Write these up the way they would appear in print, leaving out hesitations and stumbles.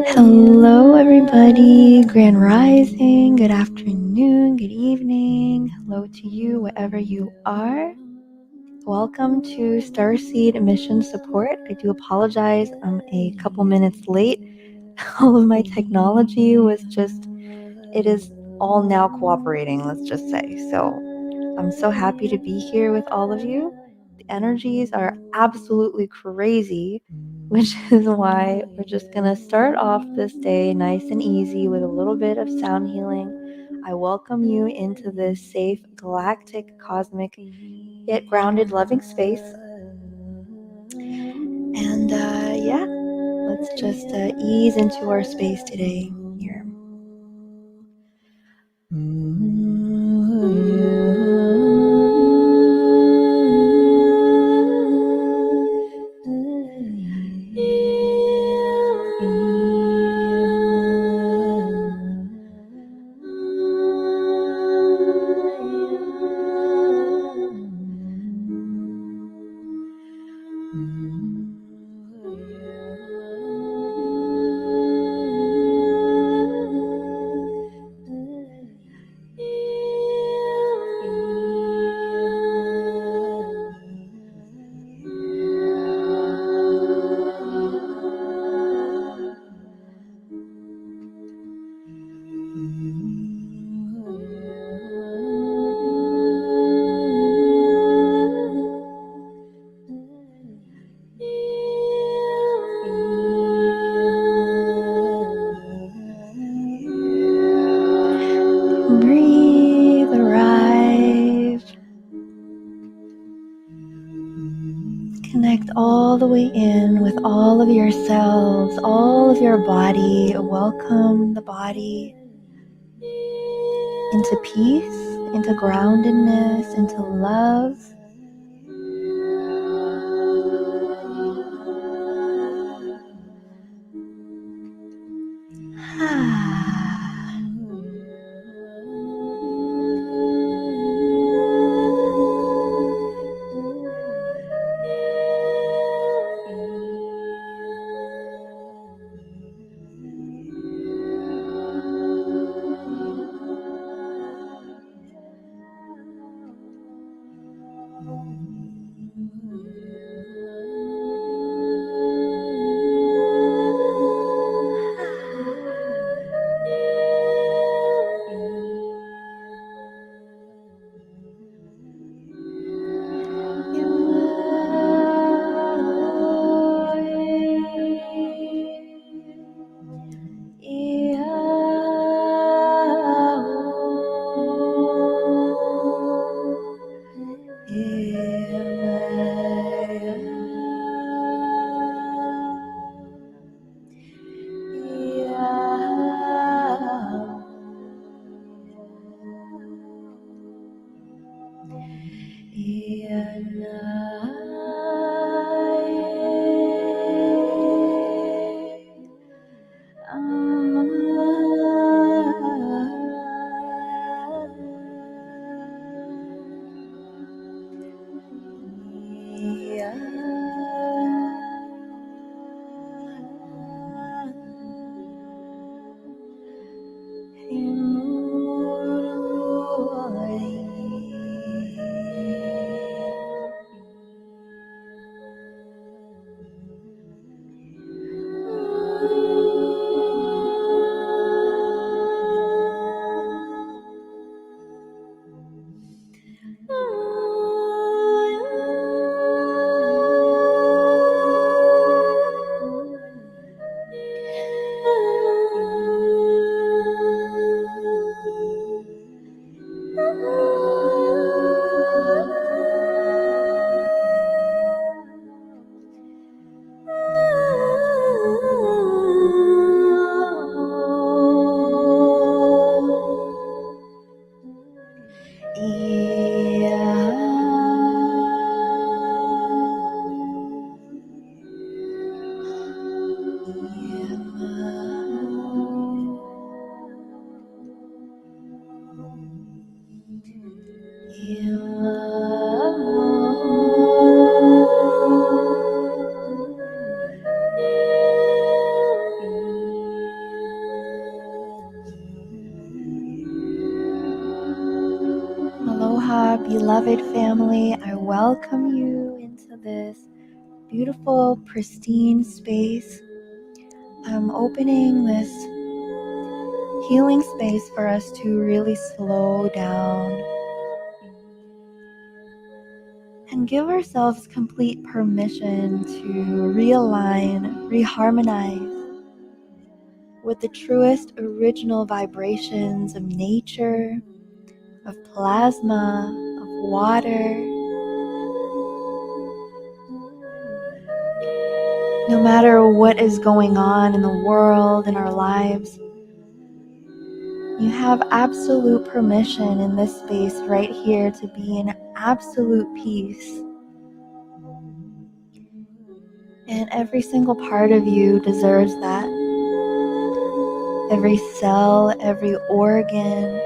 Hello everybody, Grand Rising, good afternoon, good evening, hello to you wherever you are. Welcome to Starseed Mission Support. I do apologize, I'm a couple minutes late. All of my technology was it is all now cooperating, let's just say. So I'm so happy to be here with all of you. The energies are absolutely crazy, which is why we're just gonna start off this day nice and easy with a little bit of sound healing. I welcome you into this safe, galactic, cosmic, yet grounded, loving space. And yeah, let's just ease into our space today here. Breathe, arrive. Connect all the way in with all of your cells, all of your body. Welcome the body into peace, into groundedness, into love. Beloved family, I welcome you into this beautiful, pristine space. I'm opening this healing space for us to really slow down and give ourselves complete permission to realign, reharmonize with the truest original vibrations of nature, of plasma, of water. No matter what is going on in the world, in our lives, you have absolute permission in this space right here to be in absolute peace. And every single part of you deserves that. Every cell, every organ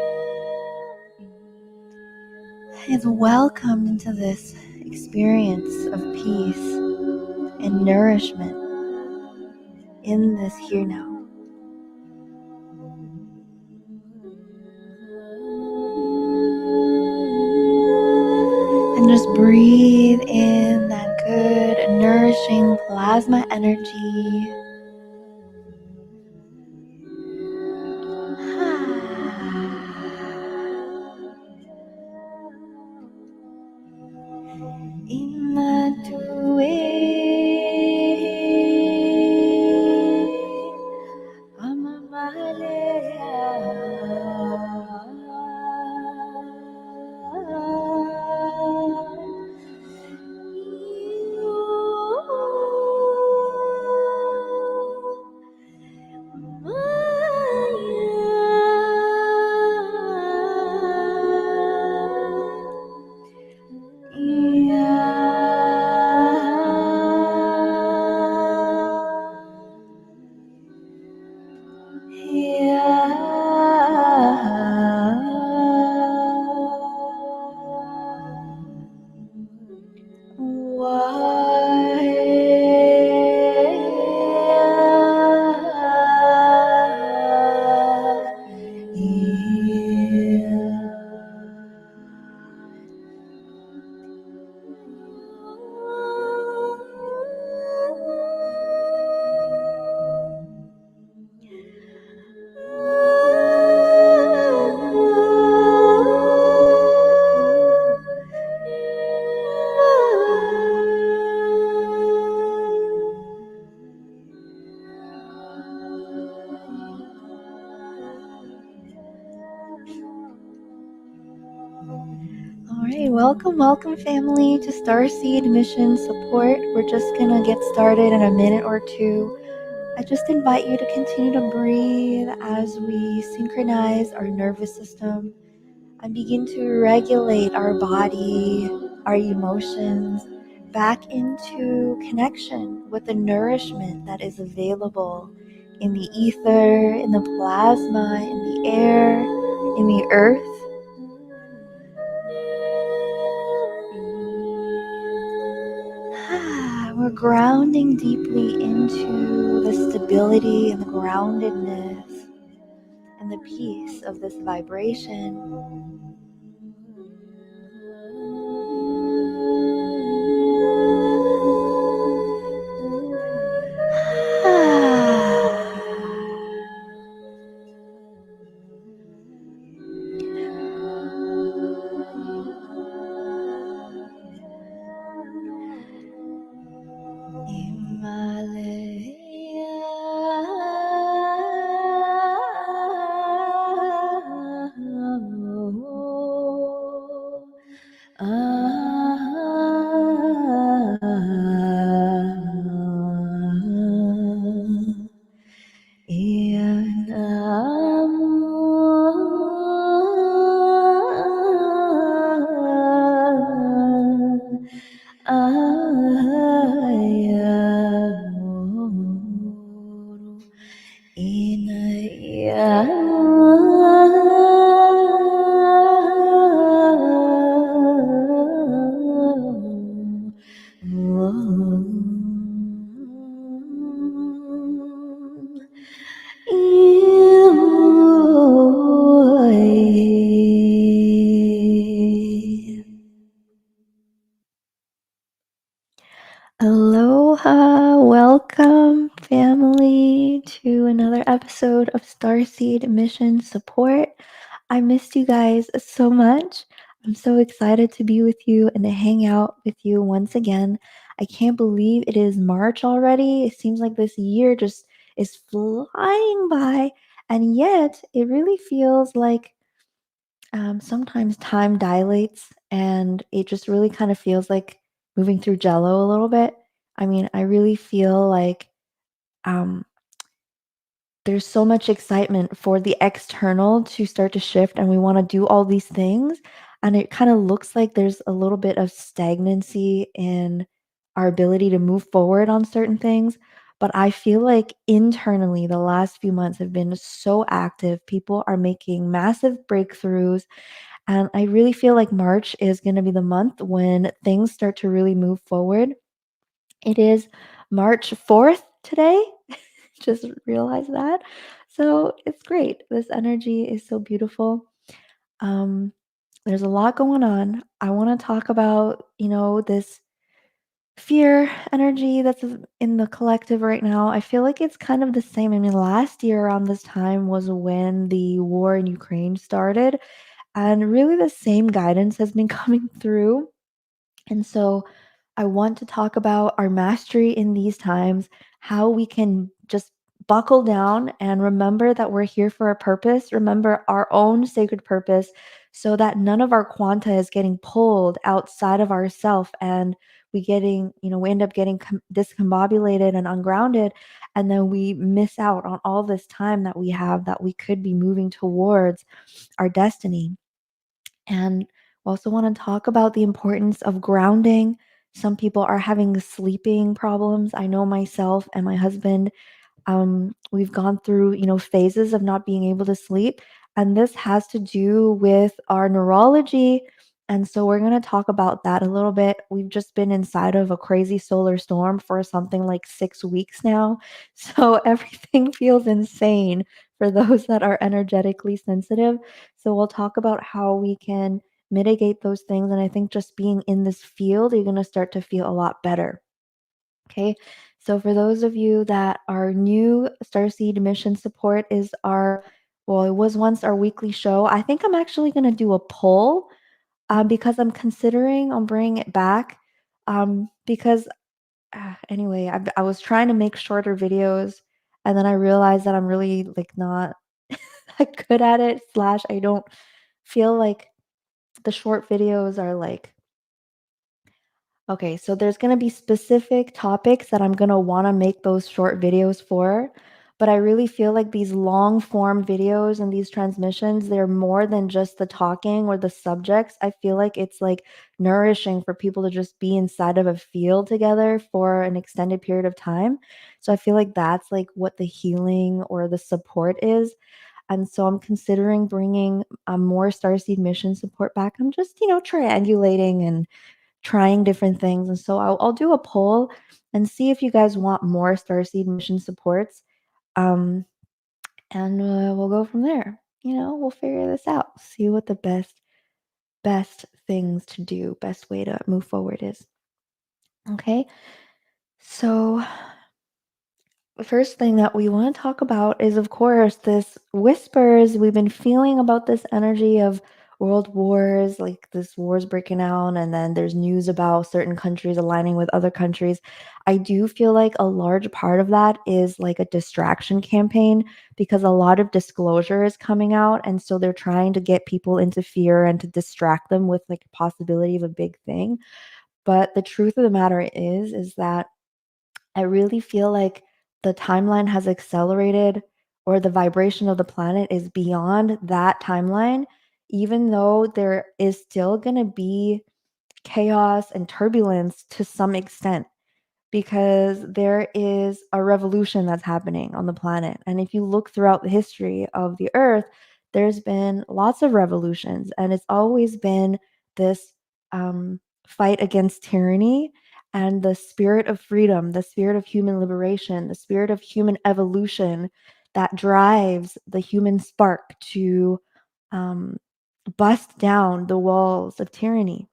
is welcomed into this experience of peace and nourishment in this here now. And just breathe in that good, nourishing plasma energy. Alright, welcome family to Starseed Mission Support. We're just gonna get started in a minute or two. I just invite you to continue to breathe as we synchronize our nervous system and begin to regulate our body, our emotions, back into connection with the nourishment that is available in the ether, in the plasma, in the air, in the earth. We're grounding deeply into the stability and the groundedness and the peace of this vibration. to another episode of Starseed Mission Support. I missed you guys so much. I'm so excited to be with you and to hang out with you once again. I can't believe it is March already. It seems like this year just is flying by, and yet it really feels like sometimes time dilates and it just really kind of feels like moving through jello a little bit. I mean, I really feel like um, there's so much excitement for the external to start to shift, and we want to do all these things. And it kind of looks like there's a little bit of stagnancy in our ability to move forward on certain things. But I feel like internally, the last few months have been so active. People are making massive breakthroughs, and I really feel like March is going to be the month when things start to really move forward. It is March 4th today. Just realized that. So it's great. This energy is so beautiful. Um, there's a lot going on. I want to talk about, this fear energy that's in the collective right now. I feel like it's kind of the same. I mean, last year around this time was when the war in Ukraine started, and really the same guidance has been coming through. And so I want to talk about our mastery in these times, how we can just buckle down and remember that we're here for a purpose, remember our own sacred purpose, so that none of our quanta is getting pulled outside of ourself, and we end up getting discombobulated and ungrounded, and then we miss out on all this time that we have that we could be moving towards our destiny. And we also want to talk about the importance of grounding. Some people are having sleeping problems. I know myself and my husband, we've gone through, phases of not being able to sleep, and this has to do with our neurology. And so we're going to talk about that a little bit. We've just been inside of a crazy solar storm for something like 6 weeks now. So everything feels insane for those that are energetically sensitive. So we'll talk about how we can mitigate those things. And I think just being in this field, you're going to start to feel a lot better. Okay, so for those of you that are new, Starseed Mission Support is it was once our weekly show. I think I'm actually going to do a poll because I'm considering on bringing it back. Because anyway, I was trying to make shorter videos, and then I realized that I'm really like not that good at it. Slash, I don't feel like the short videos are like okay, so there's gonna be specific topics that I'm gonna wanna make those short videos for, but I really feel like these long form videos and these transmissions, they're more than just the talking or the subjects. I feel like it's like nourishing for people to just be inside of a field together for an extended period of time. So I feel like that's like what the healing or the support is. And so I'm considering bringing more Starseed mission support back. I'm just, triangulating and trying different things. And so I'll do a poll and see if you guys want more Starseed mission supports. Um, and we'll go from there. We'll figure this out. See what the best things to do, best way to move forward is. Okay. So the first thing that we want to talk about is, of course, this whispers we've been feeling about this energy of world wars, like this wars breaking out, and then there's news about certain countries aligning with other countries. I do feel like a large part of that is like a distraction campaign because a lot of disclosure is coming out, and so they're trying to get people into fear and to distract them with like possibility of a big thing. But the truth of the matter is that I really feel like the timeline has accelerated, or the vibration of the planet is beyond that timeline, even though there is still going to be chaos and turbulence to some extent, because there is a revolution that's happening on the planet. And if you look throughout the history of the earth, there's been lots of revolutions, and it's always been this fight against tyranny and the spirit of freedom, the spirit of human liberation, the spirit of human evolution that drives the human spark to um, bust down the walls of tyranny.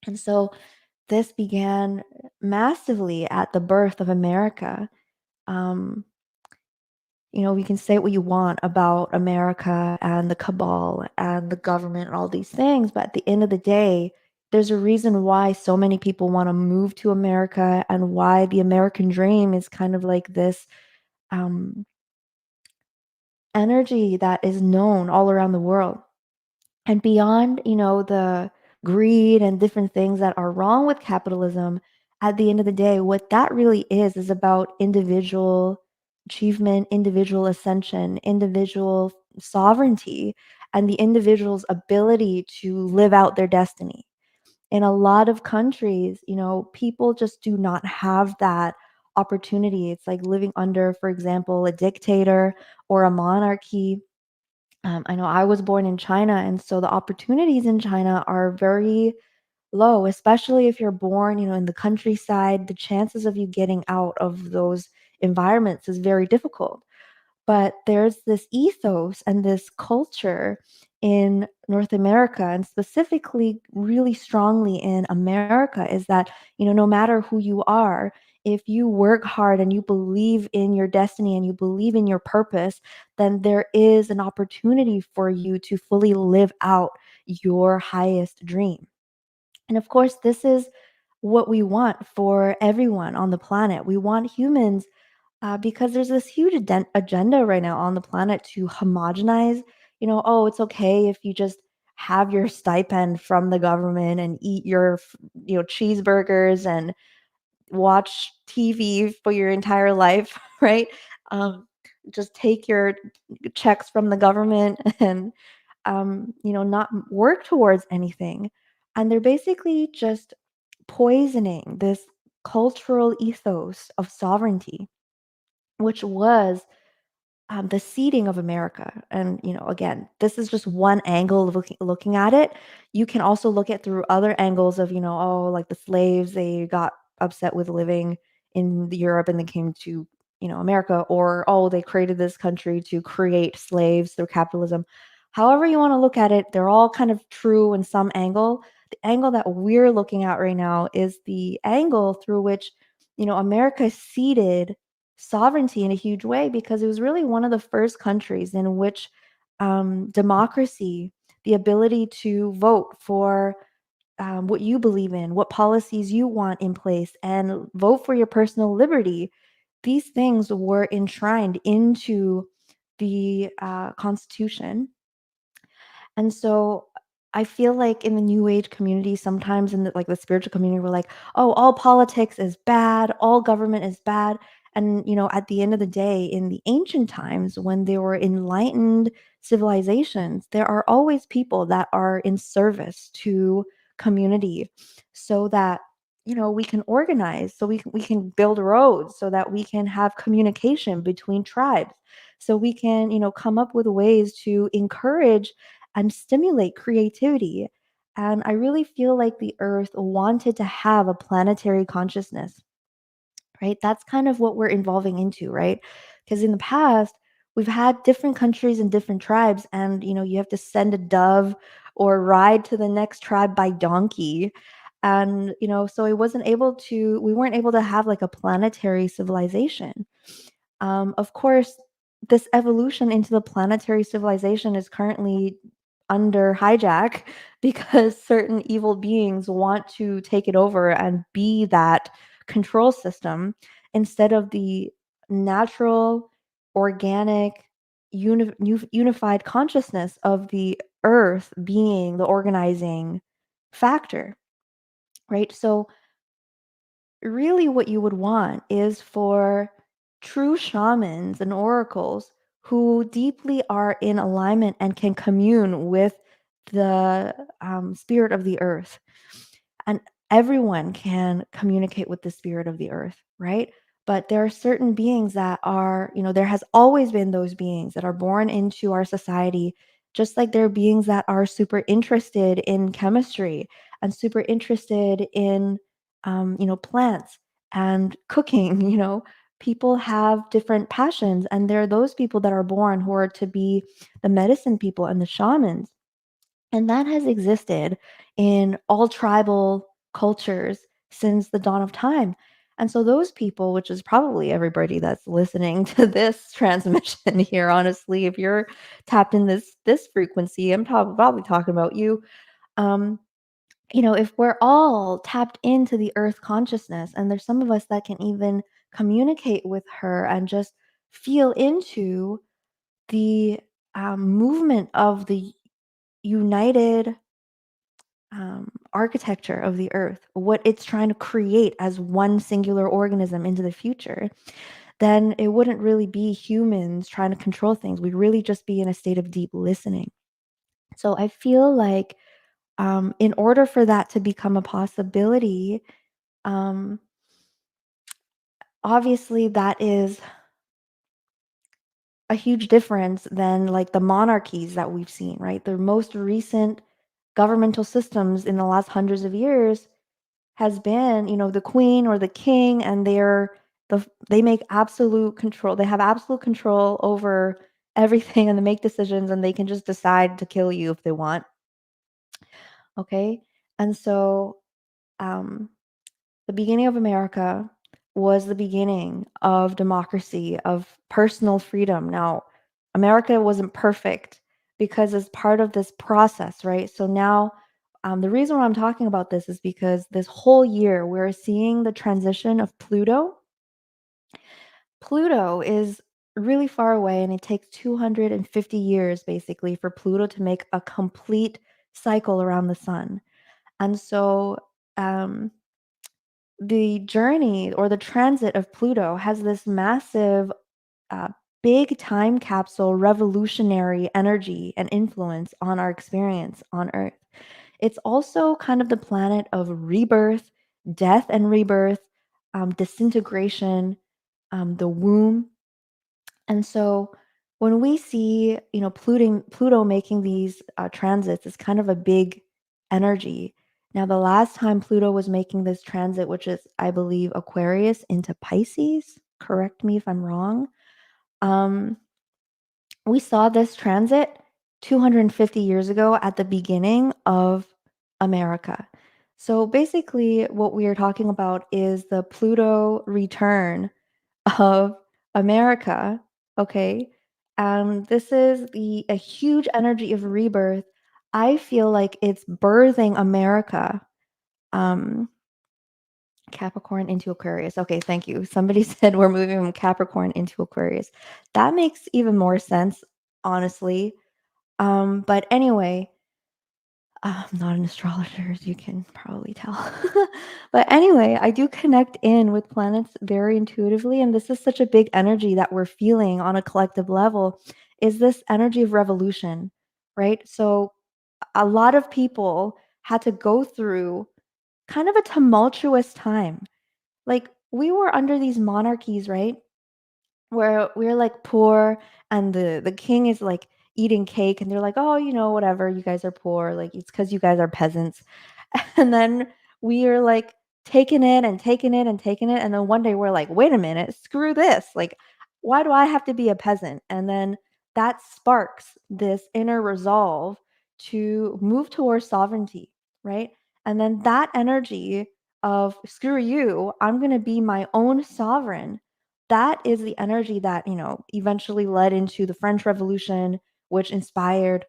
And so this began massively at the birth of America. Um, we can say what you want about America and the cabal and the government and all these things, but at the end of the day, there's a reason why so many people want to move to America and why the American dream is kind of like this um, energy that is known all around the world. And beyond, the greed and different things that are wrong with capitalism, at the end of the day, what that really is about individual achievement, individual ascension, individual sovereignty, and the individual's ability to live out their destiny. In a lot of countries, people just do not have that opportunity. It's like living under, for example, a dictator or a monarchy. I know I was born in China, and so the opportunities in China are very low, especially if you're born, in the countryside. The chances of you getting out of those environments is very difficult. But there's this ethos and this culture in North America, and specifically really strongly in America, is that, no matter who you are, if you work hard and you believe in your destiny and you believe in your purpose, then there is an opportunity for you to fully live out your highest dream. And of course, this is what we want for everyone on the planet. We want humans, because there's this huge agenda right now on the planet to homogenize. Oh, it's okay if you just have your stipend from the government and eat your, cheeseburgers and watch TV for your entire life, right? Um, just take your checks from the government and, not work towards anything. And they're basically just poisoning this cultural ethos of sovereignty, which was the seeding of America. And, again, this is just one angle of looking at it. You can also look at through other angles of, oh, like the slaves, they got upset with living in Europe and they came to, America, or, oh, they created this country to create slaves through capitalism. However you want to look at it, they're all kind of true in some angle. The angle that we're looking at right now is the angle through which, America seeded sovereignty in a huge way, because it was really one of the first countries in which democracy, the ability to vote for what you believe in, what policies you want in place, and vote for your personal liberty, these things were enshrined into the Constitution. And so I feel like in the new age community, sometimes in the spiritual community, we're like, oh, all politics is bad, all government is bad. And, at the end of the day, in the ancient times when there were enlightened civilizations, there are always people that are in service to community, so that, we can organize, so we can build roads, so that we can have communication between tribes, so we can, come up with ways to encourage and stimulate creativity. And I really feel like the Earth wanted to have a planetary consciousness, right? That's kind of what we're evolving into, right? Because in the past, we've had different countries and different tribes, and you have to send a dove or ride to the next tribe by donkey. And so we weren't able to have like a planetary civilization. Of course, this evolution into the planetary civilization is currently under hijack because certain evil beings want to take it over and be that control system instead of the natural, organic, unified consciousness of the earth being the organizing factor, right? So really what you would want is for true shamans and oracles who deeply are in alignment and can commune with the spirit of the earth. And everyone can communicate with the spirit of the earth, right? But there are certain beings that are, there has always been those beings that are born into our society, just like there are beings that are super interested in chemistry and super interested in, plants and cooking. People have different passions, and there are those people that are born who are to be the medicine people and the shamans. And that has existed in all tribal cultures since the dawn of time. And so those people, which is probably everybody that's listening to this transmission here, honestly, if you're tapped in this frequency, I'm probably talking about you. Um, if we're all tapped into the earth consciousness, and there's some of us that can even communicate with her and just feel into the movement of the united architecture of the earth, what it's trying to create as one singular organism into the future, then it wouldn't really be humans trying to control things. We'd really just be in a state of deep listening. So I feel like in order for that to become a possibility, um, obviously that is a huge difference than like the monarchies that we've seen, right? The most recent governmental systems in the last hundreds of years has been, the queen or the king, and they make absolute control. They have absolute control over everything and they make decisions and they can just decide to kill you if they want. Okay? And so um the beginning of America was the beginning of democracy, of personal freedom. Now, America wasn't perfect because it's part of this process, right? So now, the reason why I'm talking about this is because this whole year we're seeing the transition of Pluto. Pluto is really far away, and it takes 250 years basically for Pluto to make a complete cycle around the sun. And so, um, the journey or the transit of Pluto has this massive, uh, big time capsule revolutionary energy and influence on our experience on Earth. It's also kind of the planet of rebirth, death and rebirth, disintegration, the womb. And so when we see, Pluto making these transits, it's kind of a big energy. Now, the last time Pluto was making this transit, which is, I believe, Aquarius into Pisces, correct me if I'm wrong. Um, we saw this transit 250 years ago at the beginning of America. So basically, what we are talking about is the Pluto return of America, okay? This is a huge energy of rebirth. I feel like it's birthing America. Um, Capricorn into Aquarius. Okay, thank you. Somebody said we're moving from Capricorn into Aquarius. That makes even more sense, honestly. But anyway, I'm not an astrologer, as you can probably tell. But anyway, I do connect in with planets very intuitively, and this is such a big energy that we're feeling on a collective level, is this energy of revolution, right? So a lot of people had to go through kind of a tumultuous time. Like we were under these monarchies, right? Where we're, like, poor and the king is, like, eating cake, and they're like, "Oh, whatever, you guys are poor, like, it's because you guys are peasants." And then we are, like, taking it and taking it and taking it, and then one day we're like, "Wait a minute, screw this, like, why do I have to be a peasant?" And then that sparks this inner resolve to move towards sovereignty, right? And then that energy of, "Screw you, I'm gonna be my own sovereign," that is the energy that, eventually led into the French Revolution, which inspired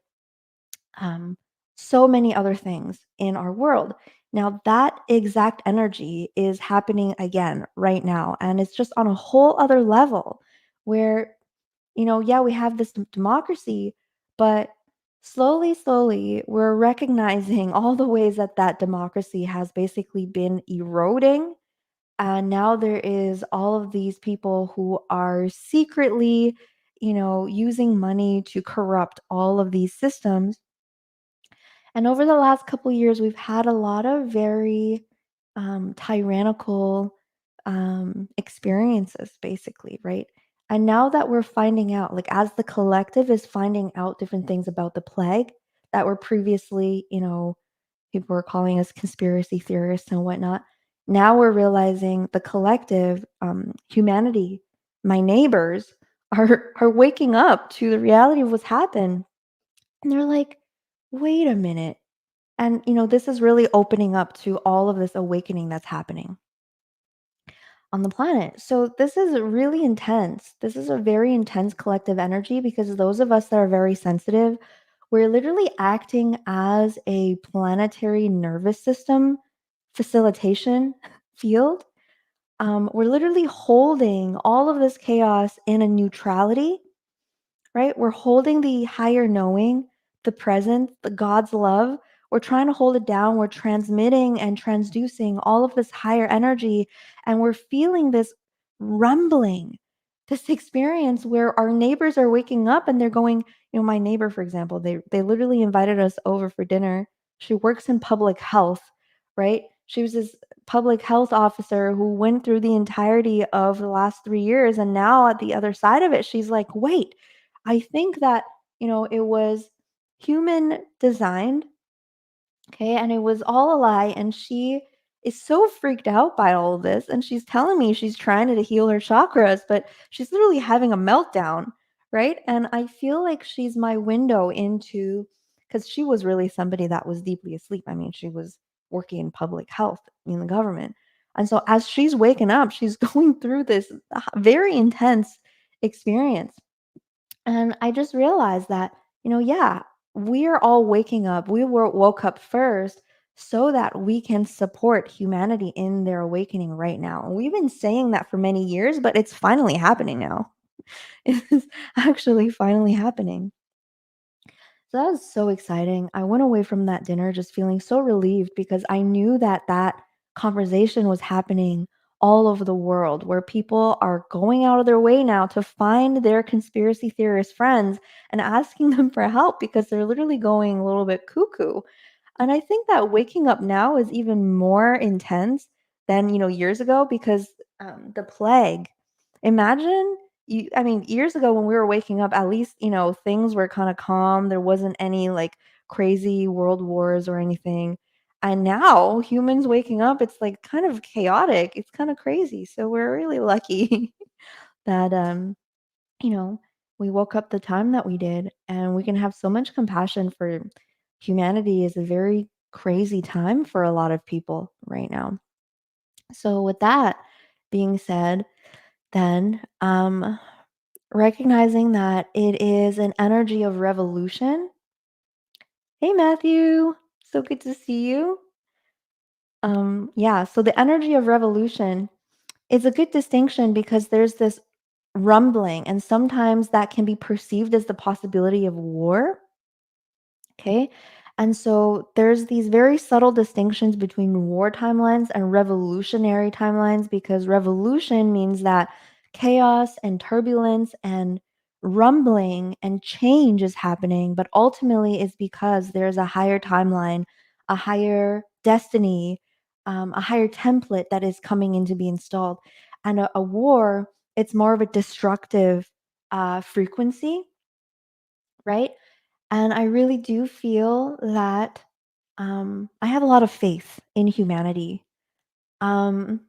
um, so many other things in our world. Now, that exact energy is happening again right now. And it's just on a whole other level where, yeah, we have this democracy, but slowly, slowly, we're recognizing all the ways that that democracy has basically been eroding, and now there is all of these people who are secretly, using money to corrupt all of these systems. And over the last couple years, we've had a lot of very tyrannical experiences, basically, right? And now that we're finding out, like as the collective is finding out different things about the plague that were previously, people were calling us conspiracy theorists and whatnot. Now we're realizing the collective, humanity, my neighbors are waking up to the reality of what's happened. And they're like, wait a minute. And this is really opening up to all of this awakening that's happening. on the planet. So this is really intense. This is a very intense collective energy because those of us that are very sensitive, we're literally acting as a planetary nervous system facilitation field. We're literally holding all of this chaos in a neutrality, right? We're holding the higher knowing, the present, the God's love. We're trying to hold it down. We're transmitting and transducing all of this higher energy, and we're feeling this rumbling, this experience where our neighbors are waking up and they're going, my neighbor, for example, they literally invited us over for dinner. She works in public health, right? She was this public health officer who went through the entirety of the last 3 years. And now at the other side of it, she's like, wait, I think that, it was human designed, okay, and it was all a lie. And she is so freaked out by all of this. And she's telling me she's trying to heal her chakras, but she's literally having a meltdown, right? And I feel like she's my window into, because she was really somebody that was deeply asleep. I mean, she was working in public health in the government. And so as she's waking up, she's going through this very intense experience. And I just realized that, yeah, we are all waking up. We were woke up first so that we can support humanity in their awakening right now. And we've been saying that for many years, but it's finally happening now. It is actually finally happening. So that was so exciting. I went away from that dinner just feeling so relieved because I knew that that conversation was happening all over the world, where people are going out of their way now to find their conspiracy theorist friends and asking them for help because they're literally going a little bit cuckoo. And I think that waking up now is even more intense than, years ago because the plague. Imagine I mean, years ago when we were waking up, at least, things were kind of calm. There wasn't any like crazy world wars or anything. And now humans waking up, it's like kind of chaotic. It's kind of crazy. So we're really lucky that you know, we woke up the time that we did, and we can have so much compassion for humanity is a very crazy time for a lot of people right now. So with that being said, then recognizing that it is an energy of revolution. Hey Matthew, so good to see you. Yeah, so the energy of revolution is a good distinction because there's this rumbling, and sometimes that can be perceived as the possibility of war. Okay. And so there's these very subtle distinctions between war timelines and revolutionary timelines because revolution means that chaos and turbulence and rumbling and change is happening, but ultimately it's because there's a higher timeline, a higher destiny, a higher template that is coming in to be installed. And a war, it's more of a destructive frequency, right? And I really do feel that I have a lot of faith in humanity um,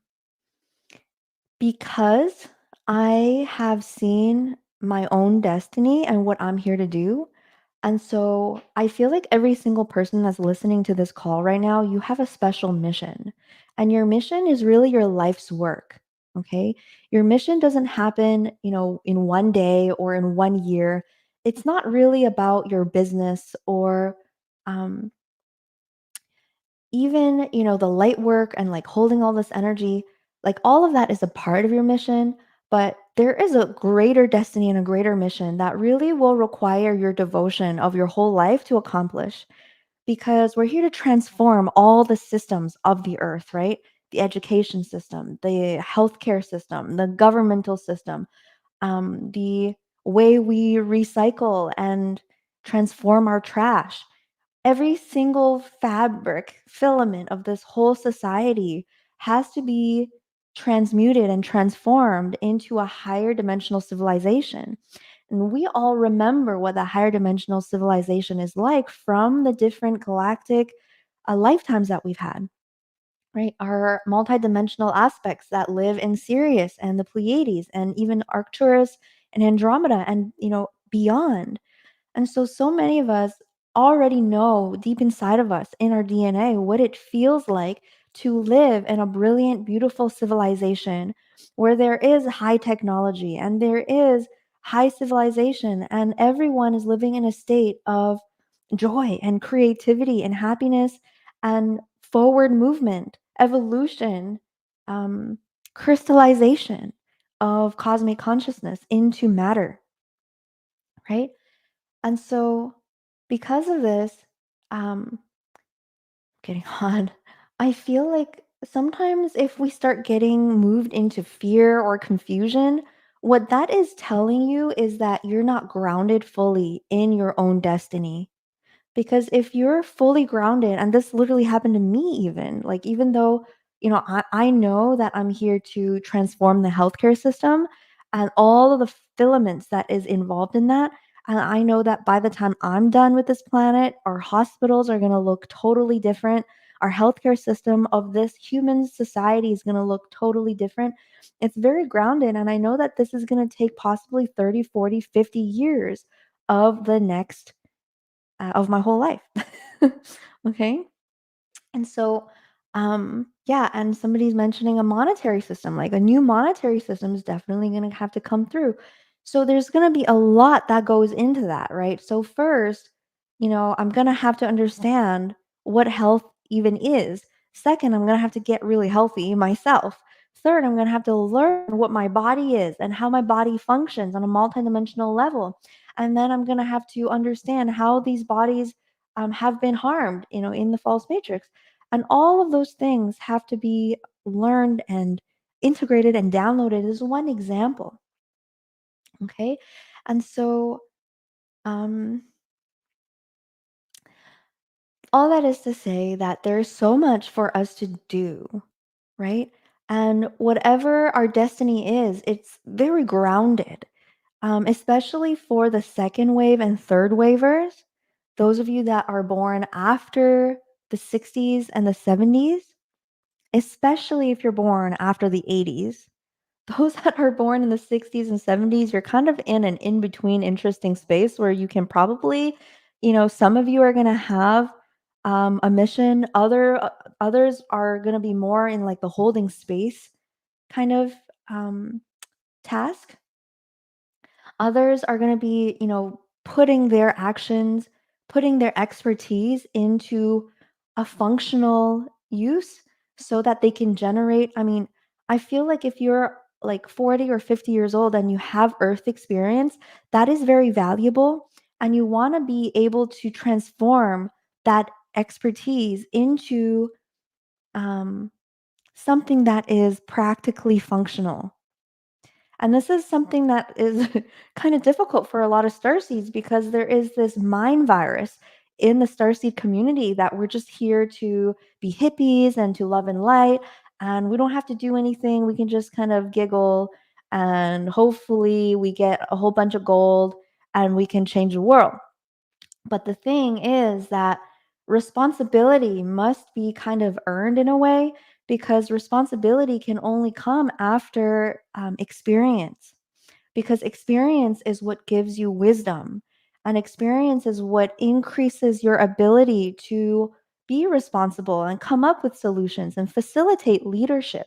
because I have seen my own destiny and what I'm here to do. And so I feel like every single person that's listening to this call right now, you have a special mission. And your mission is really your life's work. Okay. Your mission doesn't happen, in one day or in 1 year. It's not really about your business or um, even, the light work and like holding all this energy. Like all of that is a part of your mission. But there is a greater destiny and a greater mission that really will require your devotion of your whole life to accomplish because we're here to transform all the systems of the earth, right? The education system, the healthcare system, the governmental system, the way we recycle and transform our trash. Every single fabric, filament of this whole society has to be transmuted and transformed into a higher dimensional civilization. And we all remember what the higher dimensional civilization is like from the different galactic lifetimes that we've had, right? Our multidimensional aspects that live in Sirius and the Pleiades and even Arcturus and Andromeda and, beyond. And so many of us already know deep inside of us in our DNA what it feels like to live in a brilliant, beautiful civilization where there is high technology and there is high civilization, and everyone is living in a state of joy and creativity and happiness and forward movement, evolution, um, crystallization of cosmic consciousness into matter, right? And so, because of this, um, getting on, I feel like sometimes if we start getting moved into fear or confusion, what that is telling you is that you're not grounded fully in your own destiny. Because if you're fully grounded, and this literally happened to me even, like even though, I know that I'm here to transform the healthcare system and all of the filaments that is involved in that. And I know that by the time I'm done with this planet, our hospitals are going to look totally different. Our healthcare system of this human society is going to look totally different. It's very grounded. And I know that this is going to take possibly 30, 40, 50 years of the next of my whole life. Okay. And so, yeah, and somebody's mentioning a monetary system, like a new monetary system is definitely going to have to come through. So there's going to be a lot that goes into that, right? So first, I'm going to have to understand what health even is. Second, I'm going to have to get really healthy myself. Third, I'm going to have to learn what my body is and how my body functions on a multidimensional level. And then I'm going to have to understand how these bodies have been harmed, in the false matrix. And all of those things have to be learned and integrated and downloaded as one example. Okay. And so, um, all that is to say that there's so much for us to do, right? And whatever our destiny is, it's very grounded, especially for the second wave and third wavers. Those of you that are born after the 60s and the 70s, especially if you're born after the 80s. Those that are born in the 60s and 70s, you're kind of in an in between interesting space where you can probably, some of you are going to have a mission. Others are going to be more in like the holding space kind of um, task. Others are going to be, putting their actions, putting their expertise into a functional use so that they can generate. I mean, I feel like if you're like 40 or 50 years old and you have earth experience, that is very valuable. And you want to be able to transform that expertise into um, something that is practically functional. And this is something that is kind of difficult for a lot of starseeds because there is this mind virus in the starseed community that we're just here to be hippies and to love and light. And we don't have to do anything. We can just kind of giggle and hopefully we get a whole bunch of gold and we can change the world. But the thing is that responsibility must be kind of earned in a way because responsibility can only come after experience. Because experience is what gives you wisdom, and experience is what increases your ability to be responsible and come up with solutions and facilitate leadership.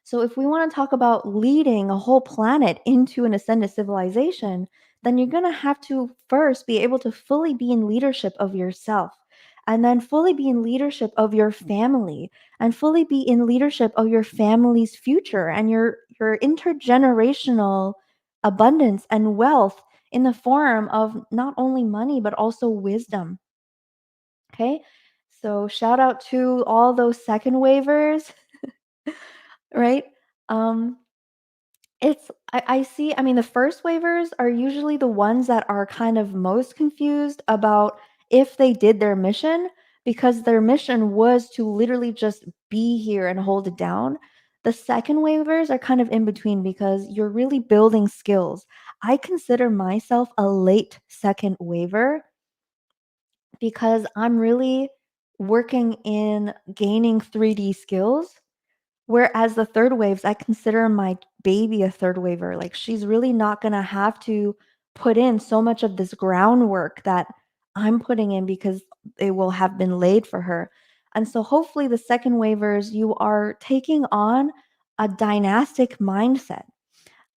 So, if we want to talk about leading a whole planet into an ascended civilization, then you're going to have to first be able to fully be in leadership of yourself, and then fully be in leadership of your family, and fully be in leadership of your family's future and your intergenerational abundance and wealth in the form of not only money but also wisdom. Okay? So, shout out to all those second waivers, right? Um I see, I mean, the first waivers are usually the ones that are kind of most confused about if they did their mission, because their mission was to literally just be here and hold it down. The second waivers are kind of in between because you're really building skills. I consider myself a late second waiver because I'm really working in gaining 3D skills. Whereas the third waves, I consider my baby a third waver. Like she's really not gonna have to put in so much of this groundwork that I'm putting in because it will have been laid for her. And so hopefully the second waivers, you are taking on a dynastic mindset,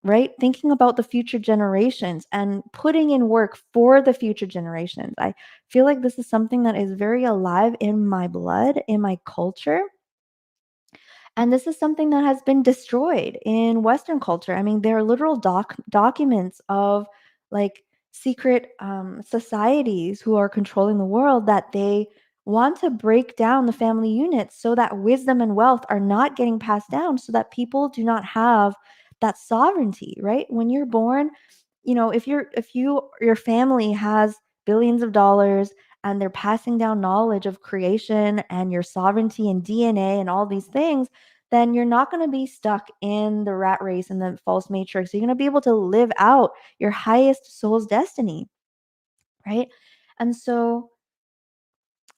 right? Thinking about the future generations and putting in work for the future generations. I feel like this is something that is very alive in my blood, in my culture. And this is something that has been destroyed in Western culture. I mean, there are literal documents of like secret societies who are controlling the world that they want to break down the family units so that wisdom and wealth are not getting passed down, so that people do not have that sovereignty, right? When you're born, if your family has billions of dollars and they're passing down knowledge of creation and your sovereignty and DNA and all these things, then you're not going to be stuck in the rat race and the false matrix. You're going to be able to live out your highest soul's destiny, right? And so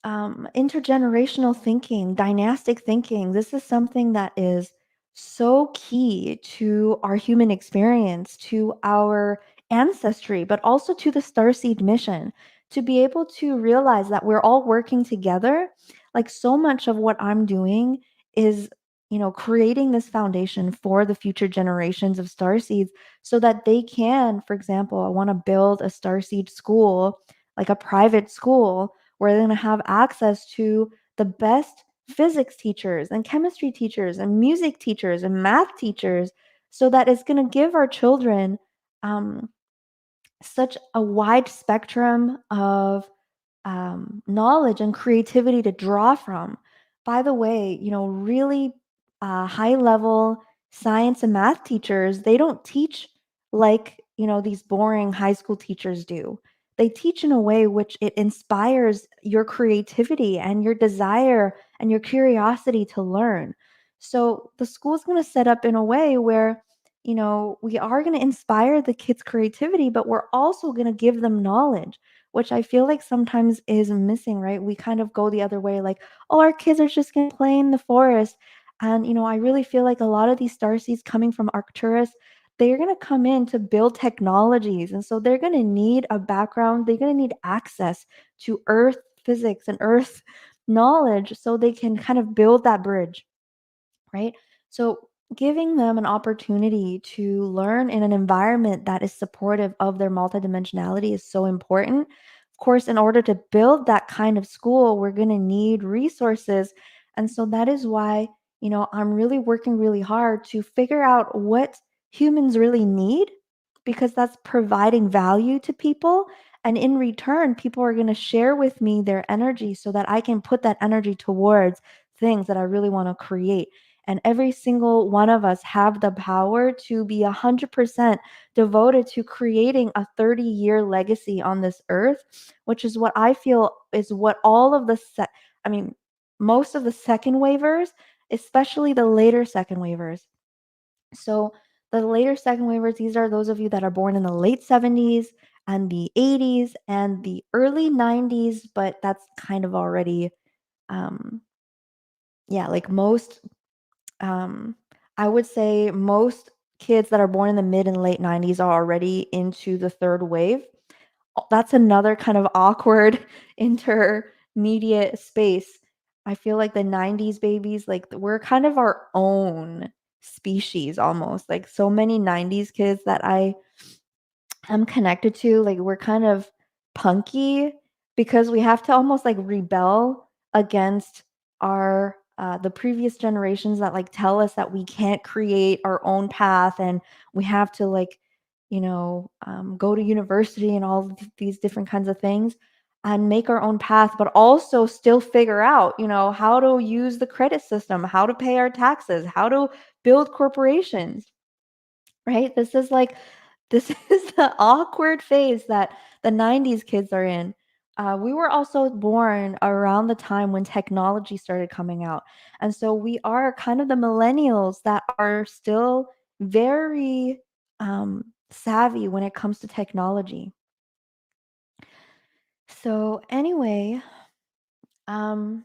intergenerational thinking, dynastic thinking, this is something that is so key to our human experience, to our ancestry, but also to the Starseed mission. To be able to realize that we're all working together, like so much of what I'm doing is, creating this foundation for the future generations of starseeds so that they can, for example, I want to build a starseed school, like a private school where they're going to have access to the best physics teachers and chemistry teachers and music teachers and math teachers, so that it's going to give our children um, such a wide spectrum of knowledge and creativity to draw from. By the way, really high level science and math teachers, they don't teach like, these boring high school teachers do. They teach in a way which it inspires your creativity and your desire and your curiosity to learn. So the school is going to set up in a way where, we are going to inspire the kids' creativity, but we're also going to give them knowledge, which I feel like sometimes is missing, right? We kind of go the other way, like, oh, our kids are just gonna play in the forest. And, I really feel like a lot of these starseeds coming from Arcturus, they're gonna come in to build technologies. And so they're gonna need a background, they're gonna need access to Earth physics and Earth knowledge so they can kind of build that bridge, right? So giving them an opportunity to learn in an environment that is supportive of their multidimensionality is so important. Of course, in order to build that kind of school, we're going to need resources. And so that is why, I'm really working really hard to figure out what humans really need, because that's providing value to people. And in return, people are going to share with me their energy so that I can put that energy towards things that I really want to create. And every single one of us have the power to be 100% devoted to creating a 30-year legacy on this earth, which is what I feel is what all of the I mean, most of the second waivers, especially the later second waivers. So the later second waivers, these are those of you that are born in the late 70s and the 80s and the early 90s, but that's kind of already um yeah, like most um, I would say most kids that are born in the mid and late 90s are already into the third wave. That's another kind of awkward intermediate space. I feel like the 90s babies, like we're kind of our own species almost. Like so many 90s kids that I'm connected to, like we're kind of punky because we have to almost like rebel against our the previous generations that like tell us that we can't create our own path, and we have to like go to university and all of these different kinds of things and make our own path, but also still figure out how to use the credit system, how to pay our taxes, how to build corporations, right? This is the awkward phase that the 90s kids are in. We were also born around the time when technology started coming out. And so we are kind of the millennials that are still very savvy when it comes to technology. So, anyway, um,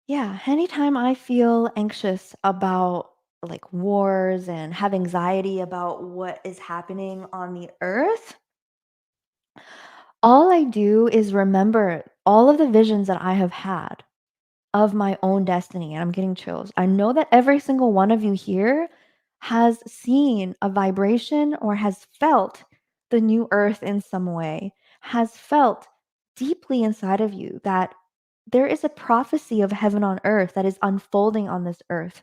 yeah, anytime I feel anxious about like wars and have anxiety about what is happening on the earth, all I do is remember all of the visions that I have had. of my own destiny. And I'm getting chills. I know that every single one of you here has seen a vibration or has felt the new earth in some way, has felt deeply inside of you that there is a prophecy of heaven on earth that is unfolding on this earth.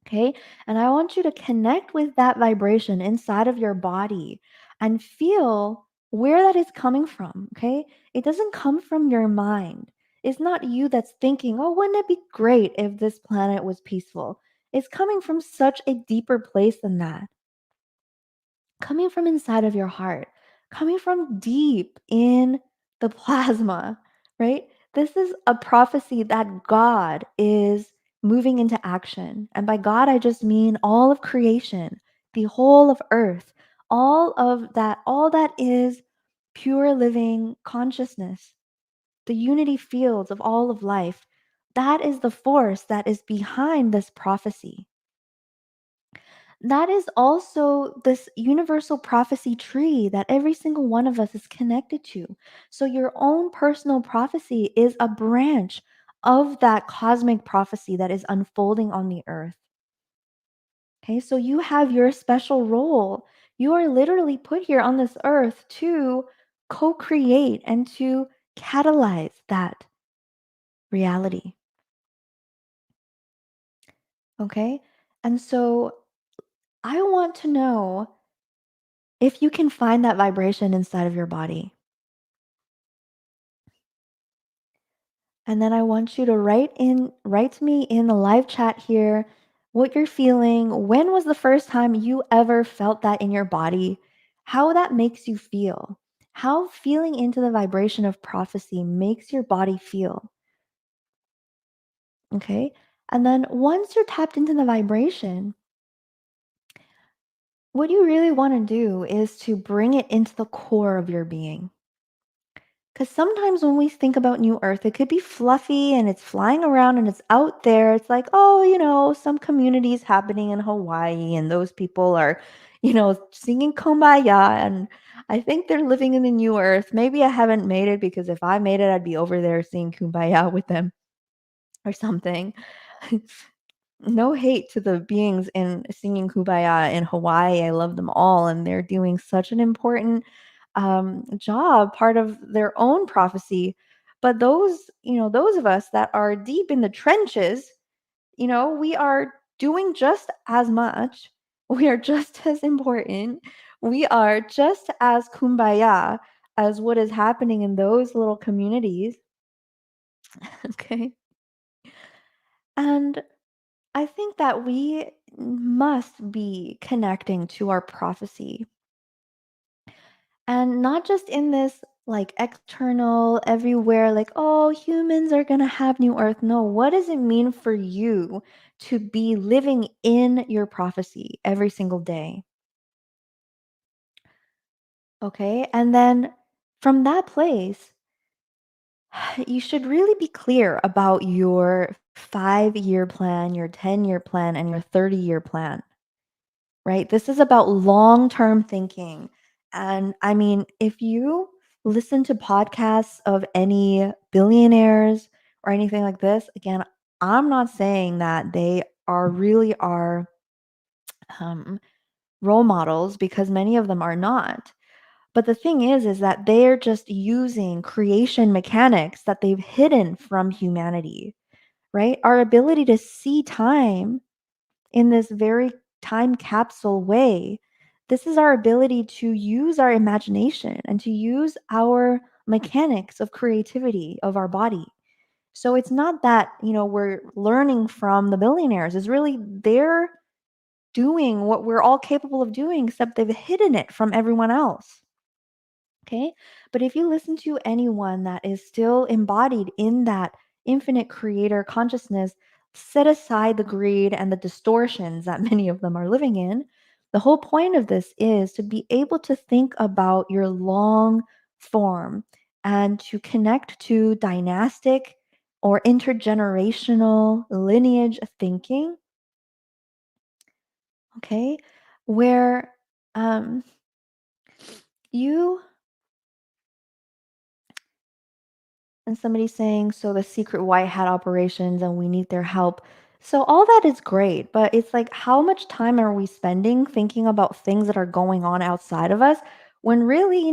Okay. And I want you to connect with that vibration inside of your body and feel where that is coming from. Okay. It doesn't come from your mind. It's not you that's thinking, oh, wouldn't it be great if this planet was peaceful? It's coming from such a deeper place than that, coming from inside of your heart, coming from deep in the plasma, right? This is a prophecy that God is moving into action. And by God, I just mean all of creation, the whole of earth, all that is pure living consciousness, the unity fields of all of life. That is the force that is behind this prophecy. That is also this universal prophecy tree that every single one of us is connected to. So, your own personal prophecy is a branch of that cosmic prophecy that is unfolding on the earth. Okay, so you have your special role. You are literally put here on this earth to co create and to catalyze that reality. Okay, and so I want to know if you can find that vibration inside of your body. And then I want you to write to me in the live chat here what you're feeling. When was the first time you ever felt that in your body? How that makes you feel. How feeling into the vibration of prophecy makes your body feel. Okay? And then once you're tapped into the vibration, what you really want to do is to bring it into the core of your being. Because sometimes when we think about New Earth, it could be fluffy and it's flying around and it's out there. It's like, oh, some communities happening in Hawaii and those people are, singing Kumbaya. And I think they're living in the New Earth. Maybe I haven't made it because if I made it, I'd be over there singing Kumbaya with them or something. No hate to the beings in singing Kumbaya in Hawaii. I love them all, and they're doing such an important job, part of their own prophecy. But those of us that are deep in the trenches, we are doing just as much. We are just as important. We are just as kumbaya as what is happening in those little communities. Okay. And I think that we must be connecting to our prophecy, and not just in this like external everywhere, like, oh, humans are going to have new earth. No, what does it mean for you to be living in your prophecy every single day? Okay. And then from that place, you should really be clear about your 5-year plan, your 10-year plan, and your 30-year plan. Right? This is about long-term thinking. And I mean, if you listen to podcasts of any billionaires or anything like this, again, I'm not saying that they are really are um, role models, because many of them are not. But the thing is that they're just using creation mechanics that they've hidden from humanity, right? Our ability to see time in this very time capsule way. This is our ability to use our imagination and to use our mechanics of creativity of our body. So it's not that, we're learning from the billionaires. It's really they're doing what we're all capable of doing, except they've hidden it from everyone else. Okay. But if you listen to anyone that is still embodied in that infinite creator consciousness, set aside the greed and the distortions that many of them are living in. The whole point of this is to be able to think about your long form and to connect to dynastic or intergenerational lineage thinking. Okay. Where um, you And somebody's saying, so the secret white hat operations and we need their help. So all that is great, but it's like, how much time are we spending thinking about things that are going on outside of us when really,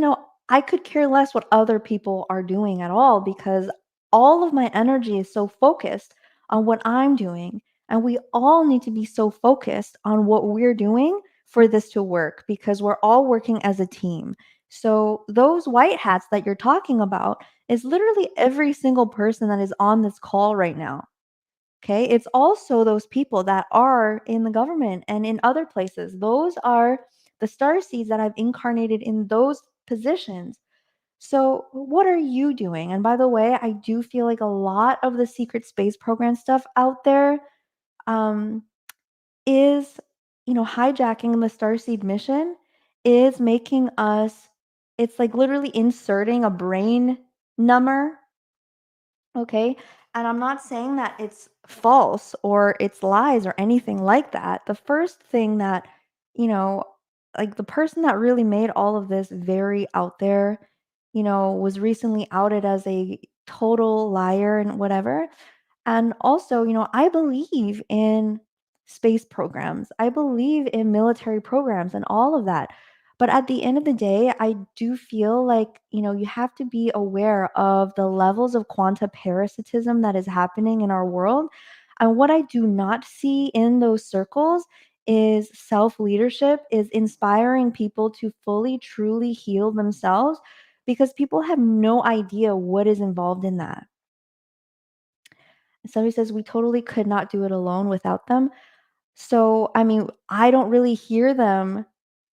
I could care less what other people are doing at all because all of my energy is so focused on what I'm doing. And we all need to be so focused on what we're doing for this to work because we're all working as a team. So those white hats that you're talking about is literally every single person that is on this call right now. Okay. It's also those people that are in the government and in other places. Those are the star seeds that I've incarnated in those positions. So, what are you doing? And by the way, I do feel like a lot of the secret space program stuff out there um, is, hijacking the starseed mission is making us, it's like literally inserting a brain number. Okay. And I'm not saying that it's false or it's lies or anything like that. The first thing that, you know, like the person that really made all of this very out there, was recently outed as a total liar and whatever. And also, I believe in space programs. I believe in military programs and all of that. But at the end of the day, I do feel like, you have to be aware of the levels of quanta parasitism that is happening in our world. And what I do not see in those circles is self leadership, is inspiring people to fully, truly heal themselves because people have no idea what is involved in that. Somebody says, we totally could not do it alone without them. So, I mean, I don't really hear them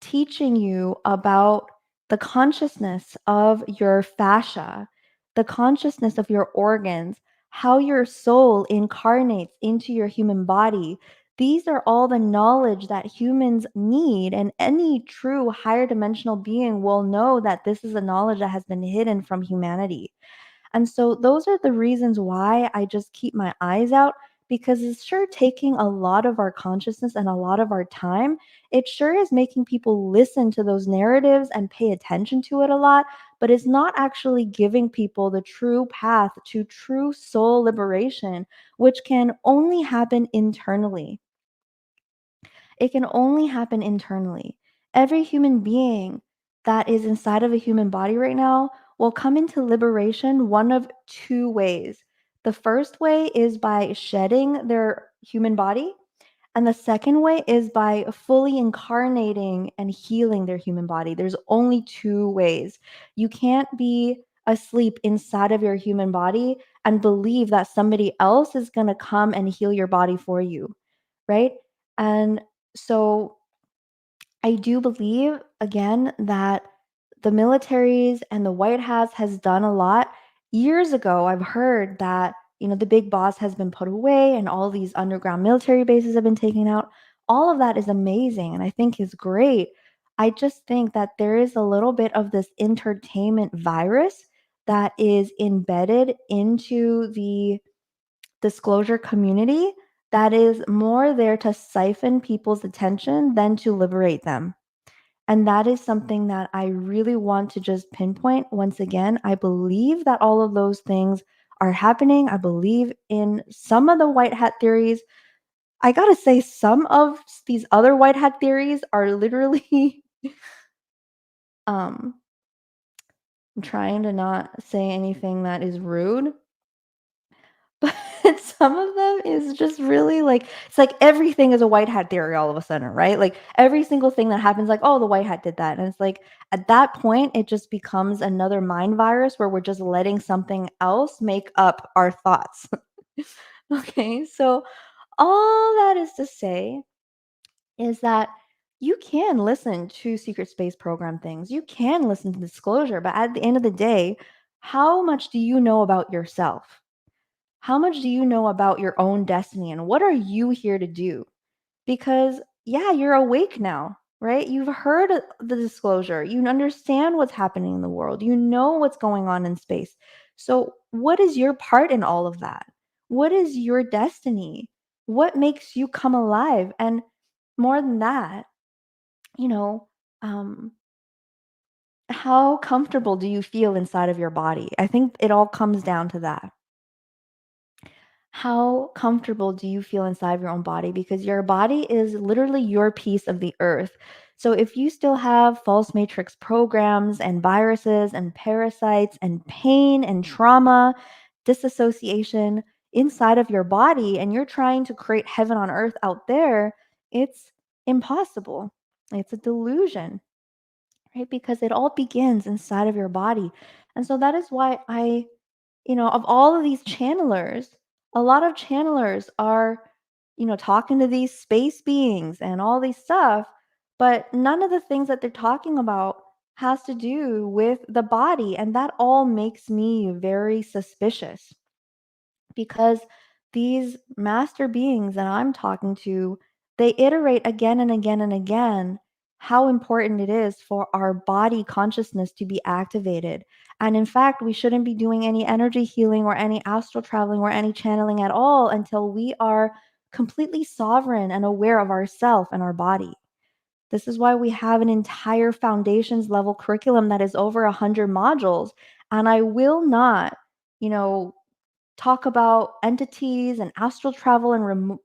teaching you about the consciousness of your fascia, the consciousness of your organs, how your soul incarnates into your human body. These are all the knowledge that humans need, and any true higher dimensional being will know that this is a knowledge that has been hidden from humanity. And so those are the reasons why I just keep my eyes out because it's sure taking a lot of our consciousness and a lot of our time. It sure is making people listen to those narratives and pay attention to it a lot, but it's not actually giving people the true path to true soul liberation, which can only happen internally. It can only happen internally. Every human being that is inside of a human body right now will come into liberation one of two ways. The first way is by shedding their human body, and the second way is by fully incarnating and healing their human body. There's only two ways. You can't be asleep inside of your human body and believe that somebody else is going to come and heal your body for you, right? And so I do believe again that the militaries and the White House has done a lot. Years ago, I've heard that, the big boss has been put away and all these underground military bases have been taken out. All of that is amazing and I think is great. I just think that there is a little bit of this entertainment virus that is embedded into the disclosure community that is more there to siphon people's attention than to liberate them. And that is something that I really want to just pinpoint. Once again, I believe that all of those things are happening. I believe in some of the white hat theories. I gotta say, some of these other white hat theories are literally, um, I'm trying to not say anything that is rude, but some of them is just really like it's like everything is a white hat theory all of a sudden, right? Like every single thing that happens, like, oh, the white hat did that. And it's like at that point, it just becomes another mind virus where we're just letting something else make up our thoughts. Okay, so all that is to say is that you can listen to secret space program things. You can listen to disclosure, but at the end of the day, how much do you know about yourself? How much do you know about your own destiny and what are you here to do? Because, yeah, you're awake now, right? You've heard the disclosure. You understand what's happening in the world. You know what's going on in space. So, what is your part in all of that? What is your destiny? What makes you come alive? And more than that, you know, um, how comfortable do you feel inside of your body? I think it all comes down to that. How comfortable do you feel inside of your own body? Because your body is literally your piece of the earth. So if you still have false matrix programs and viruses and parasites and pain and trauma, disassociation inside of your body, and you're trying to create heaven on earth out there, it's impossible. It's a delusion, right? Because it all begins inside of your body. And so that is why of all of these channelers, a lot of channelers are, talking to these space beings and all these stuff, but none of the things that they're talking about has to do with the body. And that all makes me very suspicious because these master beings that I'm talking to, they iterate again and again and again how important it is for our body consciousness to be activated. And in fact, we shouldn't be doing any energy healing or any astral traveling or any channeling at all until we are completely sovereign and aware of ourself and our body. This is why we have an entire foundations level curriculum that is over 100 modules. And I will not, you know, talk about entities and astral travel and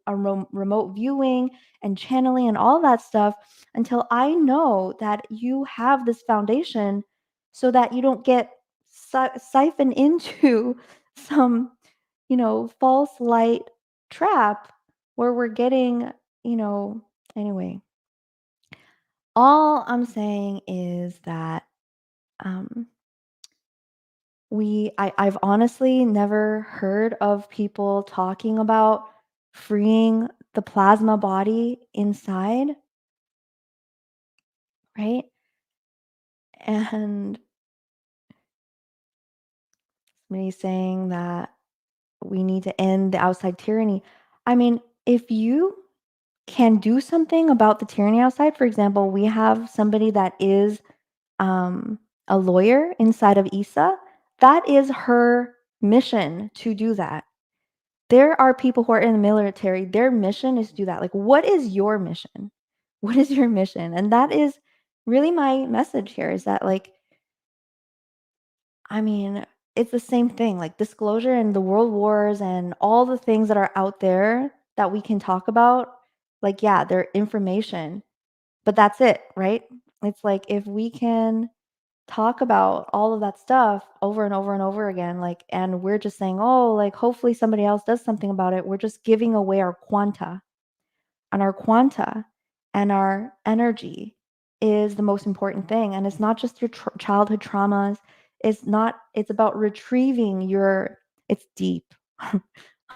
remote viewing and channeling and all that stuff until I know that you have this foundation so that you don't get siphoned into some, false light trap where we're getting, anyway. All I'm saying is that um, I've honestly never heard of people talking about freeing the plasma body inside, right? And somebody saying that we need to end the outside tyranny. I mean, if you can do something about the tyranny outside, for example, we have somebody that is a lawyer inside of ESA. That is her mission to do that. There are people who are in the military, their mission is to do that. Like, what is your mission? What is your mission? And that is really my message here is that, like, I mean, it's the same thing, like disclosure and the world wars and all the things that are out there that we can talk about. Like, yeah, they're information, but that's it, right? It's like if we can talk about all of that stuff over and over and over again, like, and we're just saying, oh, like, hopefully somebody else does something about it. We're just giving away our quanta, and our quanta and our energy is the most important thing. And it's not just your childhood traumas. It's about retrieving it's deep.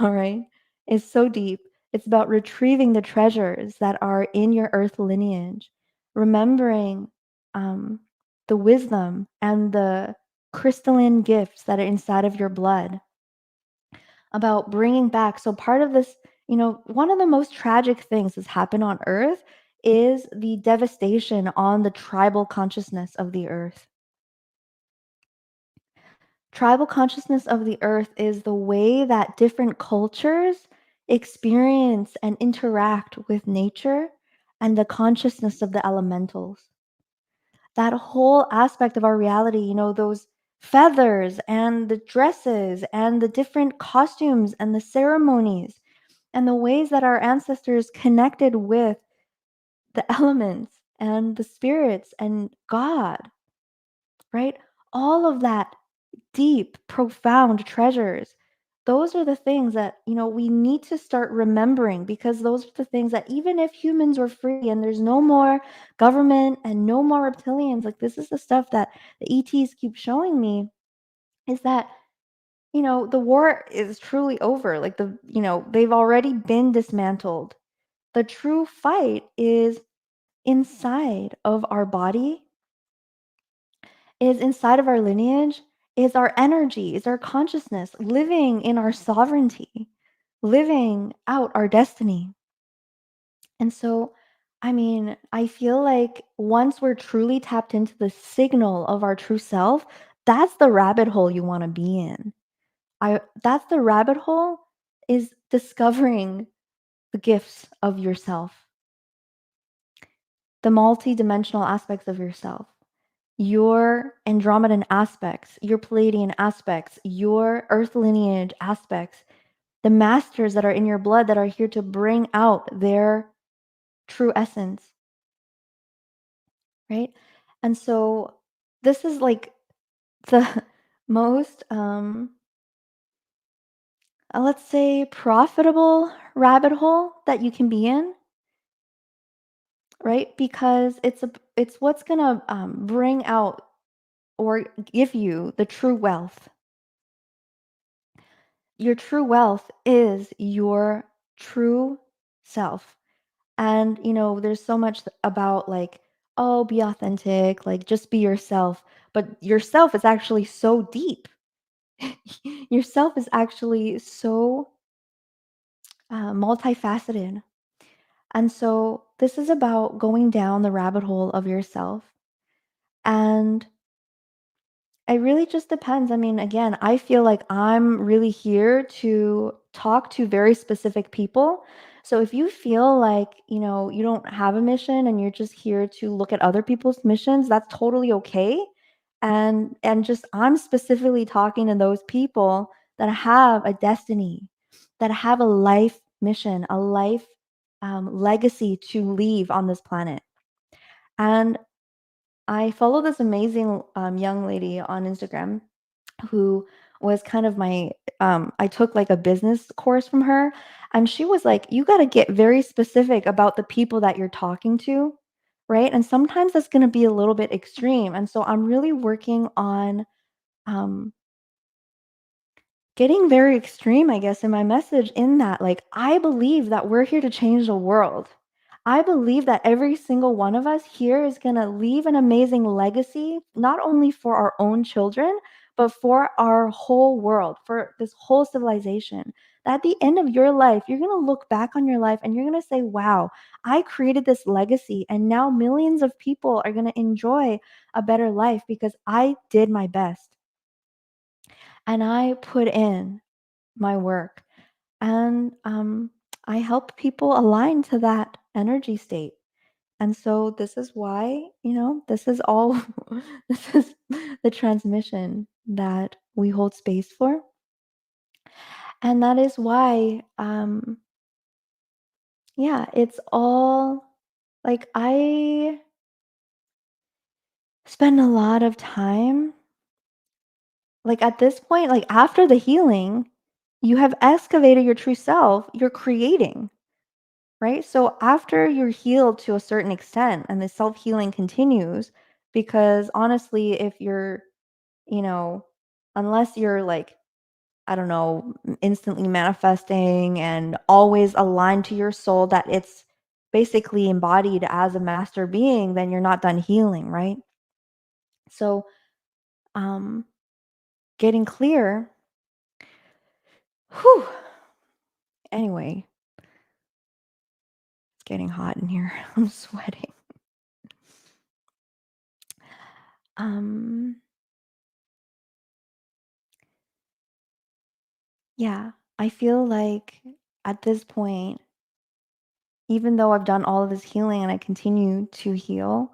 All right. It's so deep. It's about retrieving the treasures that are in your earth lineage, remembering um, the wisdom and the crystalline gifts that are inside of your blood, about bringing back. So, part of this, one of the most tragic things that's happened on earth is the devastation on the tribal consciousness of the earth. Tribal consciousness of the earth is the way that different cultures experience and interact with nature and the consciousness of the elementals. That whole aspect of our reality, those feathers and the dresses and the different costumes and the ceremonies and the ways that our ancestors connected with the elements and the spirits and God, right? All of that deep, profound treasures. Those are the things that, we need to start remembering because those are the things that even if humans were free and there's no more government and no more reptilians, like this is the stuff that the ETs keep showing me is that, the war is truly over. Like they've already been dismantled. The true fight is inside of our body, is inside of our lineage, is our energy, is our consciousness, living in our sovereignty, living out our destiny. And so, I mean, I feel like once we're truly tapped into the signal of our true self, that's the rabbit hole you want to be in. That's the rabbit hole, is discovering the gifts of yourself, the multi-dimensional aspects of yourself. your Andromedan aspects, your Palladian aspects, your Earth lineage aspects, the masters that are in your blood that are here to bring out their true essence, right? And so this is like the most, let's say, profitable rabbit hole that you can be in, right? Because it's what's gonna bring out or give you the true wealth. Your true wealth is your true self. And, there's so much about like, oh, be authentic, like just be yourself. But yourself is actually so deep. Yourself is actually so multifaceted. And so this is about going down the rabbit hole of yourself. And it really just depends. I mean, again, I feel like I'm really here to talk to very specific people. So if you feel like, you don't have a mission and you're just here to look at other people's missions, that's totally okay. And just I'm specifically talking to those people that have a destiny, that have a life mission, a life legacy to leave on this planet. And I follow this amazing young lady on Instagram who was kind of my I took like a business course from her, and she was like, you got to get very specific about the people that you're talking to, right? And sometimes that's going to be a little bit extreme. And so I'm really working on um getting very extreme, I guess, in my message in that, like, I believe that we're here to change the world. I believe that every single one of us here is going to leave an amazing legacy, not only for our own children, but for our whole world, for this whole civilization. That at the end of your life, you're going to look back on your life and you're going to say, wow, I created this legacy. And now millions of people are going to enjoy a better life because I did my best and I put in my work. And I help people align to that energy state. And so this is why, this is all, this is the transmission that we hold space for. And that is why, yeah, it's all like I spend a lot of time, like at this point, like after the healing, you have excavated your true self, you're creating. Right? So after you're healed to a certain extent and the self-healing continues, because honestly, if you're, you know, unless you're like, I don't know, instantly manifesting and always aligned to your soul that it's basically embodied as a master being, then you're not done healing, right? So, um, getting clear. Whew. Anyway, it's getting hot in here. I'm sweating. Um, Yeah, I feel like at this point, even though I've done all of this healing and I continue to heal,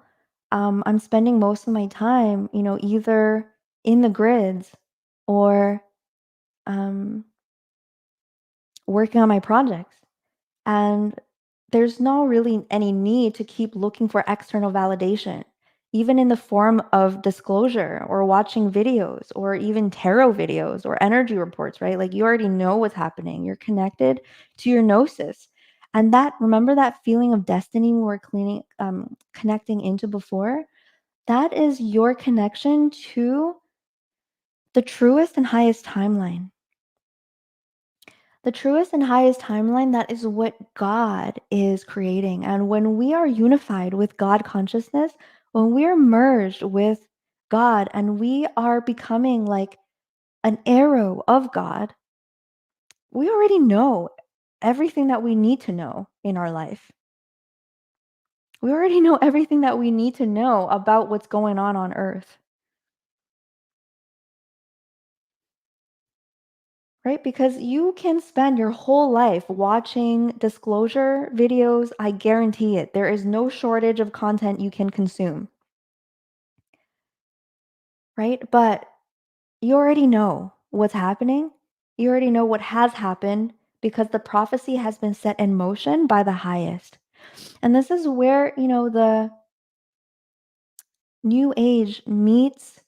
I'm spending most of my time, either in the grids or um, working on my projects. And there's no really any need to keep looking for external validation, even in the form of disclosure or watching videos or even tarot videos or energy reports, right? Like you already know what's happening. You're connected to your gnosis. And remember that feeling of destiny we were connecting into before? That is your connection to the truest and highest timeline. The truest and highest timeline, that is what God is creating. And when we are unified with God consciousness, when we are merged with God and we are becoming like an arrow of God, we already know everything that we need to know in our life. We already know everything that we need to know about what's going on Earth. Right? Because you can spend your whole life watching disclosure videos. I guarantee it. There is no shortage of content you can consume. right? But you already know what's happening. You already know what has happened because the prophecy has been set in motion by the highest. And this is where, the new age meets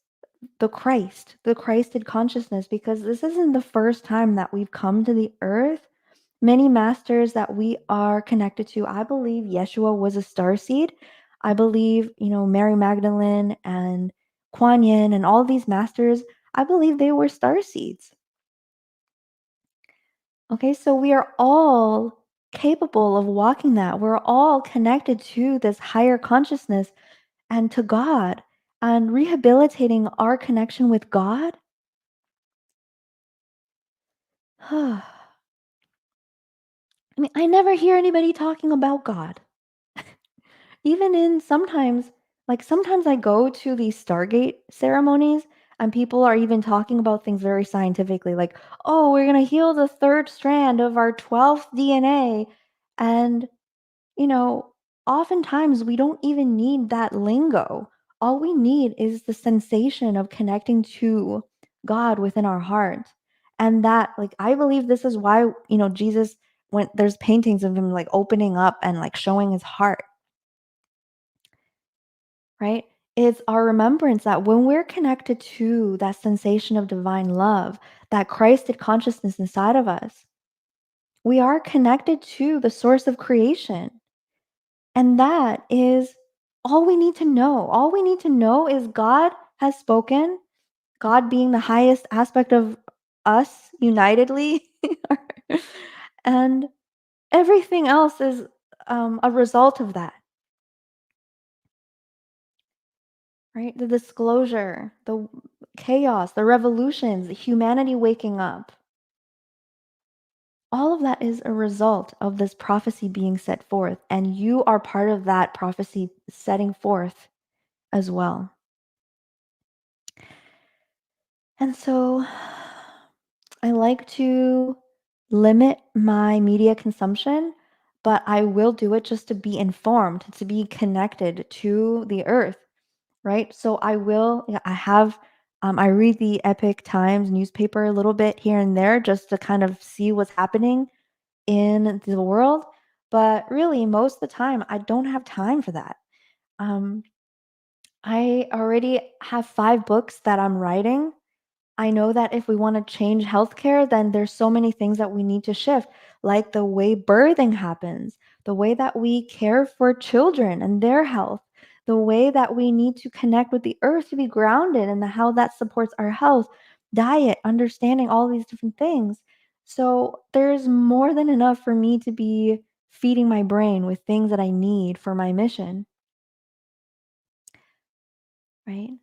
the Christed consciousness, because this isn't the first time that we've come to the earth. Many masters that we are connected to, I believe Yeshua was a star seed. I believe, Mary Magdalene and Kuan Yin and all these masters, I believe they were star seeds. Okay, so we are all capable of walking that. We're all connected to this higher consciousness and to God, and rehabilitating our connection with God. I mean, I never hear anybody talking about God. Even in sometimes I go to these Stargate ceremonies and people are even talking about things very scientifically, like, oh, we're going to heal the third strand of our 12th DNA. And, you know, oftentimes we don't even need that lingo. All we need is the sensation of connecting to God within our heart. And that, like, I believe this is why, Jesus, when there's paintings of him like opening up and like showing his heart, right? It's our remembrance that when we're connected to that sensation of divine love, that Christed consciousness inside of us, we are connected to the source of creation. And that is all we need to know. All we need to know is God has spoken, God being the highest aspect of us unitedly. And everything else is a result of that. Right? The disclosure, the chaos, the revolutions, humanity waking up. All of that is a result of this prophecy being set forth, and you are part of that prophecy setting forth as well. And so I like to limit my media consumption, but I will do it just to be informed, to be connected to the earth. Right? So I have, I read the Epic Times newspaper a little bit here and there just to kind of see what's happening in the world. But really, most of the time, I don't have time for that. Um, I already have 5 books that I'm writing. I know that if we want to change healthcare, then there's so many things that we need to shift, like the way birthing happens, the way that we care for children and their health, the way that we need to connect with the earth to be grounded, and how that supports our health, diet, understanding all these different things. So there's more than enough for me to be feeding my brain with things that I need for my mission. Right?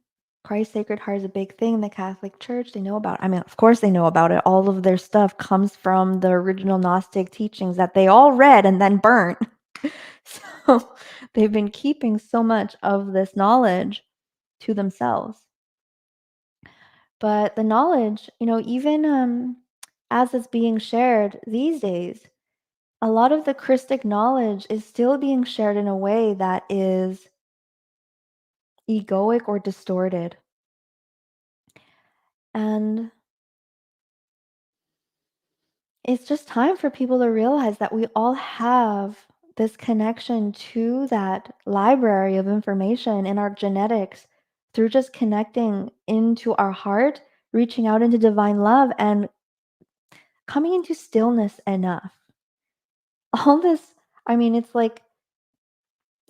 Christ's Sacred Heart is a big thing in the Catholic Church. They know about it. I mean, of course they know about it. All of their stuff comes from the original Gnostic teachings that they all read and then burnt. So they've been keeping so much of this knowledge to themselves. But the knowledge, even as it's being shared these days, a lot of the Christic knowledge is still being shared in a way that is egoic or distorted. And it's just time for people to realize that we all have this connection to that library of information in our genetics through just connecting into our heart, reaching out into divine love, and coming into stillness enough. All this, I mean, it's like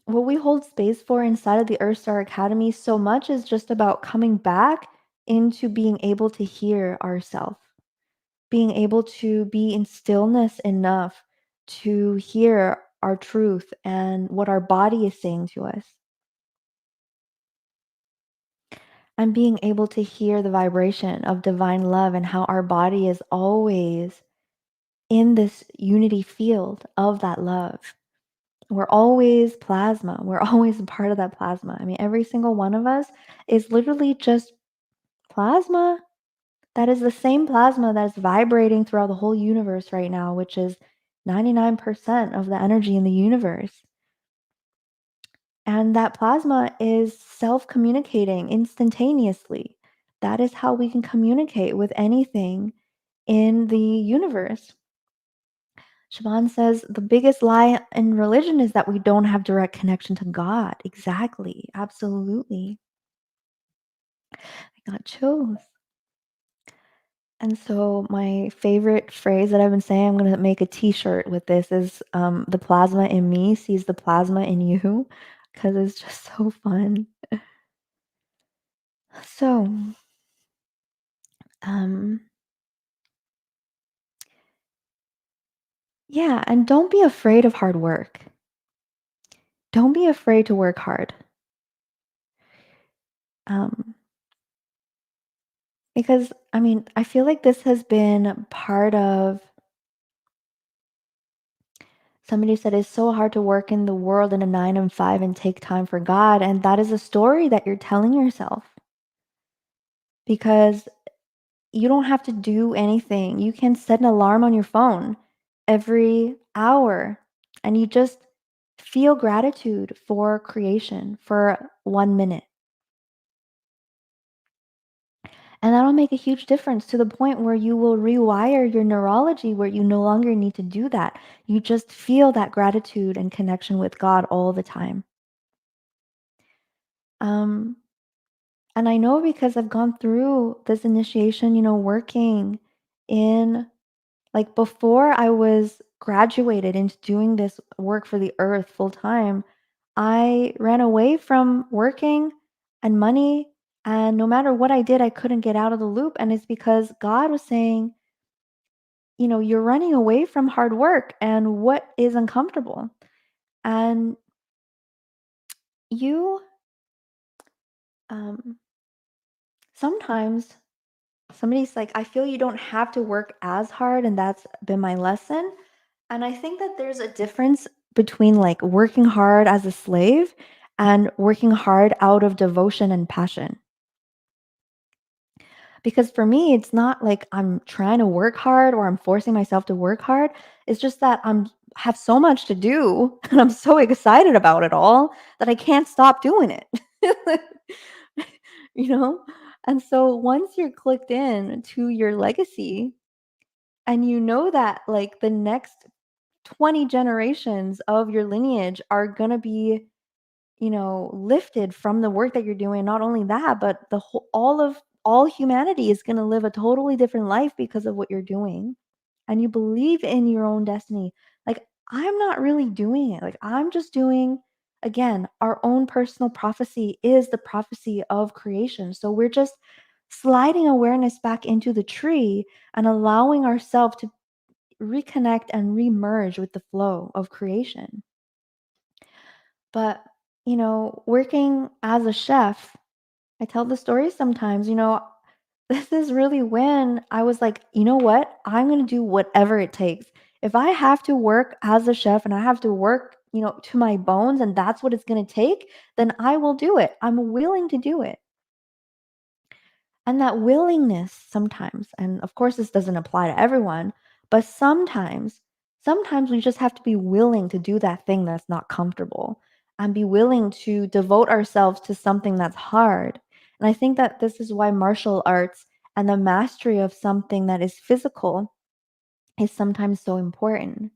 what we hold space for inside of the EarthStar Academy so much is just about coming back into being able to hear ourselves, being able to be in stillness enough to hear our truth and what our body is saying to us, and being able to hear the vibration of divine love and how our body is always in this unity field of that love. We're always plasma. We're always a part of that plasma. I mean, every single one of us is literally just plasma. That is the same plasma that is vibrating throughout the whole universe right now, which is 99% of the energy in the universe. And that plasma is self communicating instantaneously. that is how we can communicate with anything in the universe. Shaban says the biggest lie in religion is that we don't have direct connection to God. Exactly. Absolutely. I got chills. And so my favorite phrase that I've been saying, I'm gonna make a T-shirt with this is the plasma in me sees the plasma in you, because it's just so fun. So, um, yeah, and don't be afraid of hard work. Don't be afraid to work hard. Um, because I mean, I feel like this has been part of somebody said it's so hard to work in the world in a 9 and 5 and take time for God, and that is a story that you're telling yourself because you don't have to do anything. You can set an alarm on your phone every hour and you just feel gratitude for creation for 1 minute. And that'll make a huge difference to the point where you will rewire your neurology where you no longer need to do that. You just feel that gratitude and connection with God all the time. Um, and I know because I've gone through this initiation, working in like before I was graduated into doing this work for the earth full time, I ran away from working and money. And no matter what I did, I couldn't get out of the loop. And it's because God was saying, you're running away from hard work and what is uncomfortable. And you, um, sometimes somebody's like, I feel you don't have to work as hard. And that's been my lesson. And I think that there's a difference between like working hard as a slave and working hard out of devotion and passion. Because for me, it's not like I'm trying to work hard or I'm forcing myself to work hard. It's just that I'm have so much to do and I'm so excited about it all that I can't stop doing it. you know? And so once you're clicked in to your legacy and you know that like the next 20 generations of your lineage are going to be, lifted from the work that you're doing. Not only that, but the whole all humanity is going to live a totally different life because of what you're doing. And you believe in your own destiny. Like I'm not really doing it. Like I'm just doing again, our own personal prophecy is the prophecy of creation. So we're just sliding awareness back into the tree and allowing ourselves to reconnect and remerge with the flow of creation. But, working as a chef, I tell the story sometimes, this is really when I was like, you know what? I'm going to do whatever it takes. If I have to work as a chef and I have to work, to my bones and that's what it's going to take, then I will do it. I'm willing to do it. And that willingness sometimes, and of course this doesn't apply to everyone, but sometimes we just have to be willing to do that thing that's not comfortable and be willing to devote ourselves to something that's hard. And I think that this is why martial arts and the mastery of something that is physical is sometimes so important.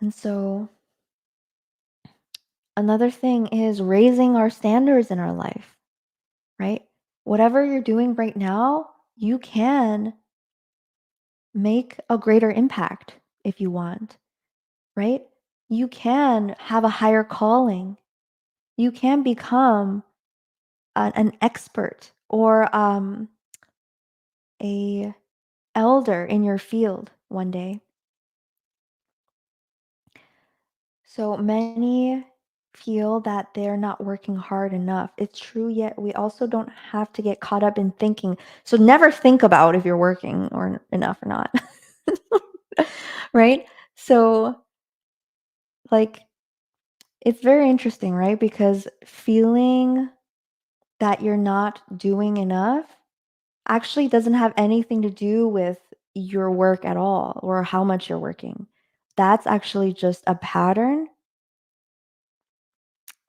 And so another thing is raising our standards in our life, right? Whatever you're doing right now, you can make a greater impact if you want, right? You can have a higher calling. You can become an expert or a elder in your field one day. So many feel that they're not working hard enough. It's true, yet we also don't have to get caught up in thinking. So never think about if you're working or enough or not. right? So like it's very interesting, right? Because feeling that you're not doing enough actually doesn't have anything to do with your work at all or how much you're working. That's actually just a pattern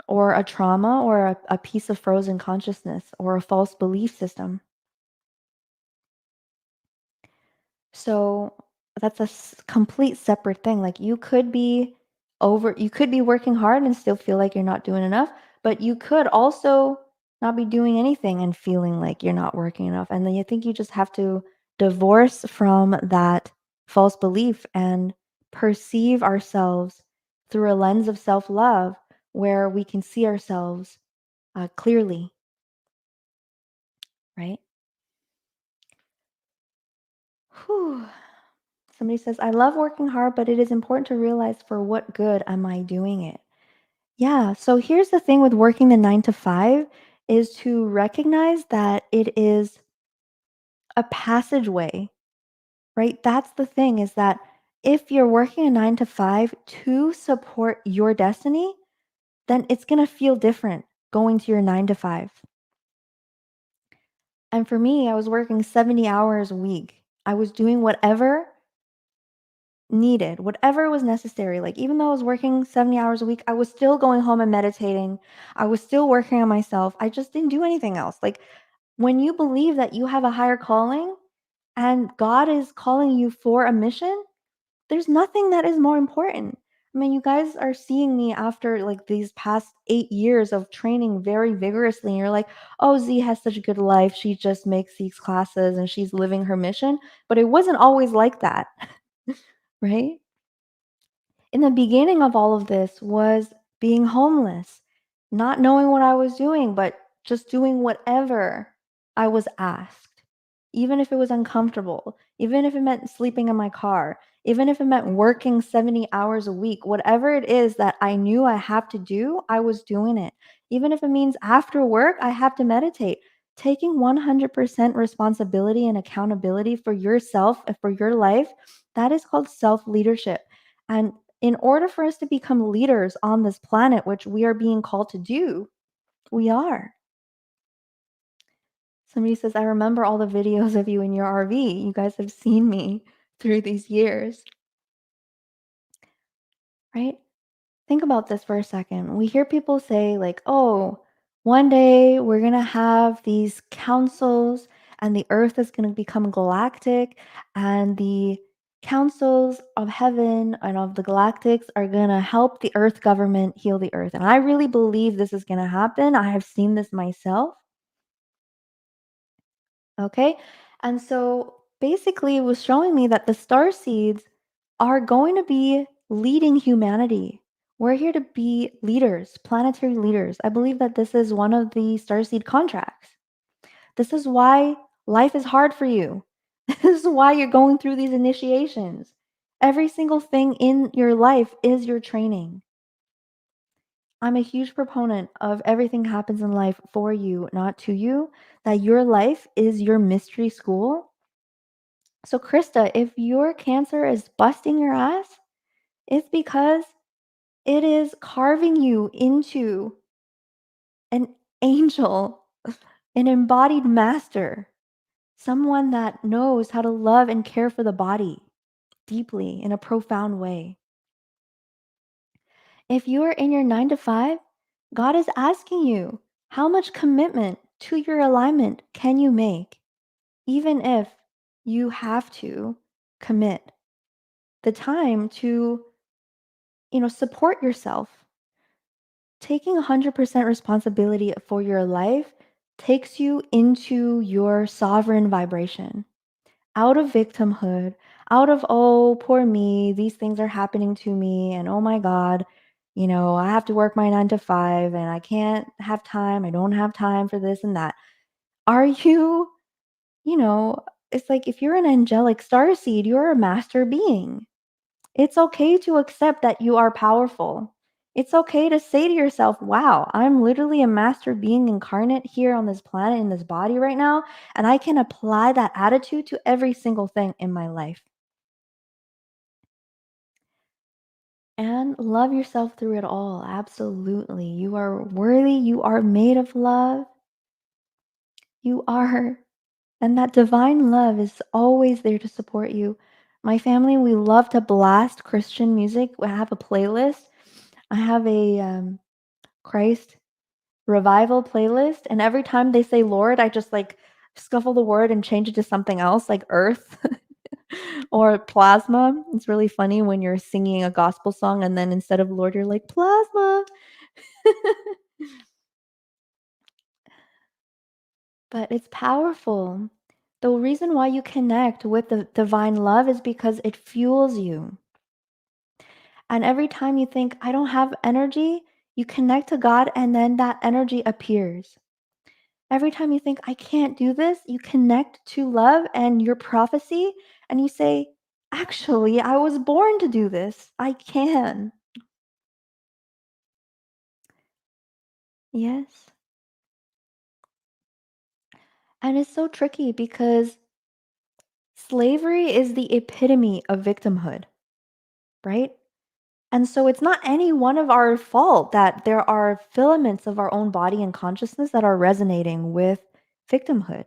or a trauma or a piece of frozen consciousness or a false belief system. So that's a complete separate thing. Like you could be working hard and still feel like you're not doing enough, but you could also not be doing anything and feeling like you're not working enough. And then I think you just have to divorce from that false belief and perceive ourselves through a lens of self love where we can see ourselves clearly, right? Whew. Somebody says, I love working hard, but it is important to realize for what good am I doing it? Yeah. So here's the thing with working the 9 to 5 is to recognize that it is a passageway, right? That's the thing is that if you're working a 9 to 5 to support your destiny, then it's going to feel different going to your 9 to 5. And for me, I was working 70 hours a week. I was doing whatever needed, whatever was necessary. Like, even though I was working 70 hours a week, I was still going home and meditating. I was still working on myself. I just didn't do anything else. Like, when you believe that you have a higher calling and God is calling you for a mission, there's nothing that is more important. I mean, you guys are seeing me after like these past 8 years of training very vigorously. And you're like, oh, Z has such a good life. She just makes these classes and she's living her mission. But it wasn't always like that, right? In the beginning of all of this was being homeless, not knowing what I was doing, but just doing whatever I was asked, even if it was uncomfortable, even if it meant sleeping in my car, even if it meant working 70 hours a week, whatever it is that I knew I have to do, I was doing it. Even if it means after work, I have to meditate. Taking 100% responsibility and accountability for yourself and for your life, that is called self leadership. And in order for us to become leaders on this planet, which we are being called to do, we are. Somebody says, I remember all the videos of you in your RV. You guys have seen me through these years, right? Think about this for a second. We hear people say, like, oh, one day we're going to have these councils and the earth is going to become galactic, and the councils of heaven and of the galactics are going to help the earth government heal the earth. And I really believe this is going to happen. I have seen this myself. Okay. And so basically, it was showing me that the star seeds are going to be leading humanity. We're here to be leaders, planetary leaders. I believe that this is one of the starseed contracts. This is why life is hard for you. This is why you're going through these initiations. Every single thing in your life is your training. I'm a huge proponent of everything happens in life for you, not to you, that your life is your mystery school. So, Krista, if your cancer is busting your ass, it's because it is carving you into an angel, an embodied master, someone that knows how to love and care for the body deeply in a profound way. If you are in your 9 to 5, God is asking you, how much commitment to your alignment can you make, even if you have to commit the time to, support yourself. Taking 100% responsibility for your life takes you into your sovereign vibration, out of victimhood, out of, oh, poor me, these things are happening to me, and oh my God, I have to work my 9 to 5 and I can't have time. I don't have time for this and that. Are you, you know, it's like if you're an angelic starseed, you're a master being. It's okay to accept that you are powerful. It's okay to say to yourself, wow, I'm literally a master being incarnate here on this planet in this body right now, and I can apply that attitude to every single thing in my life. And love yourself through it all. Absolutely. You are worthy. You are made of love. You are. And that divine love is always there to support you. My family, we love to blast Christian music. I have a playlist. I have a Christ revival playlist, and every time they say Lord, I just like scuffle the word and change it to something else like earth or plasma. It's really funny when you're singing a gospel song and then instead of Lord, you're like plasma. But it's powerful. The reason why you connect with the divine love is because it fuels you. And every time you think, I don't have energy, you connect to God and then that energy appears. Every time you think, I can't do this, you connect to love and your prophecy and you say, actually, I was born to do this. I can. Yes. And it's so tricky because slavery is the epitome of victimhood, right? And so it's not any one of our fault that there are filaments of our own body and consciousness that are resonating with victimhood.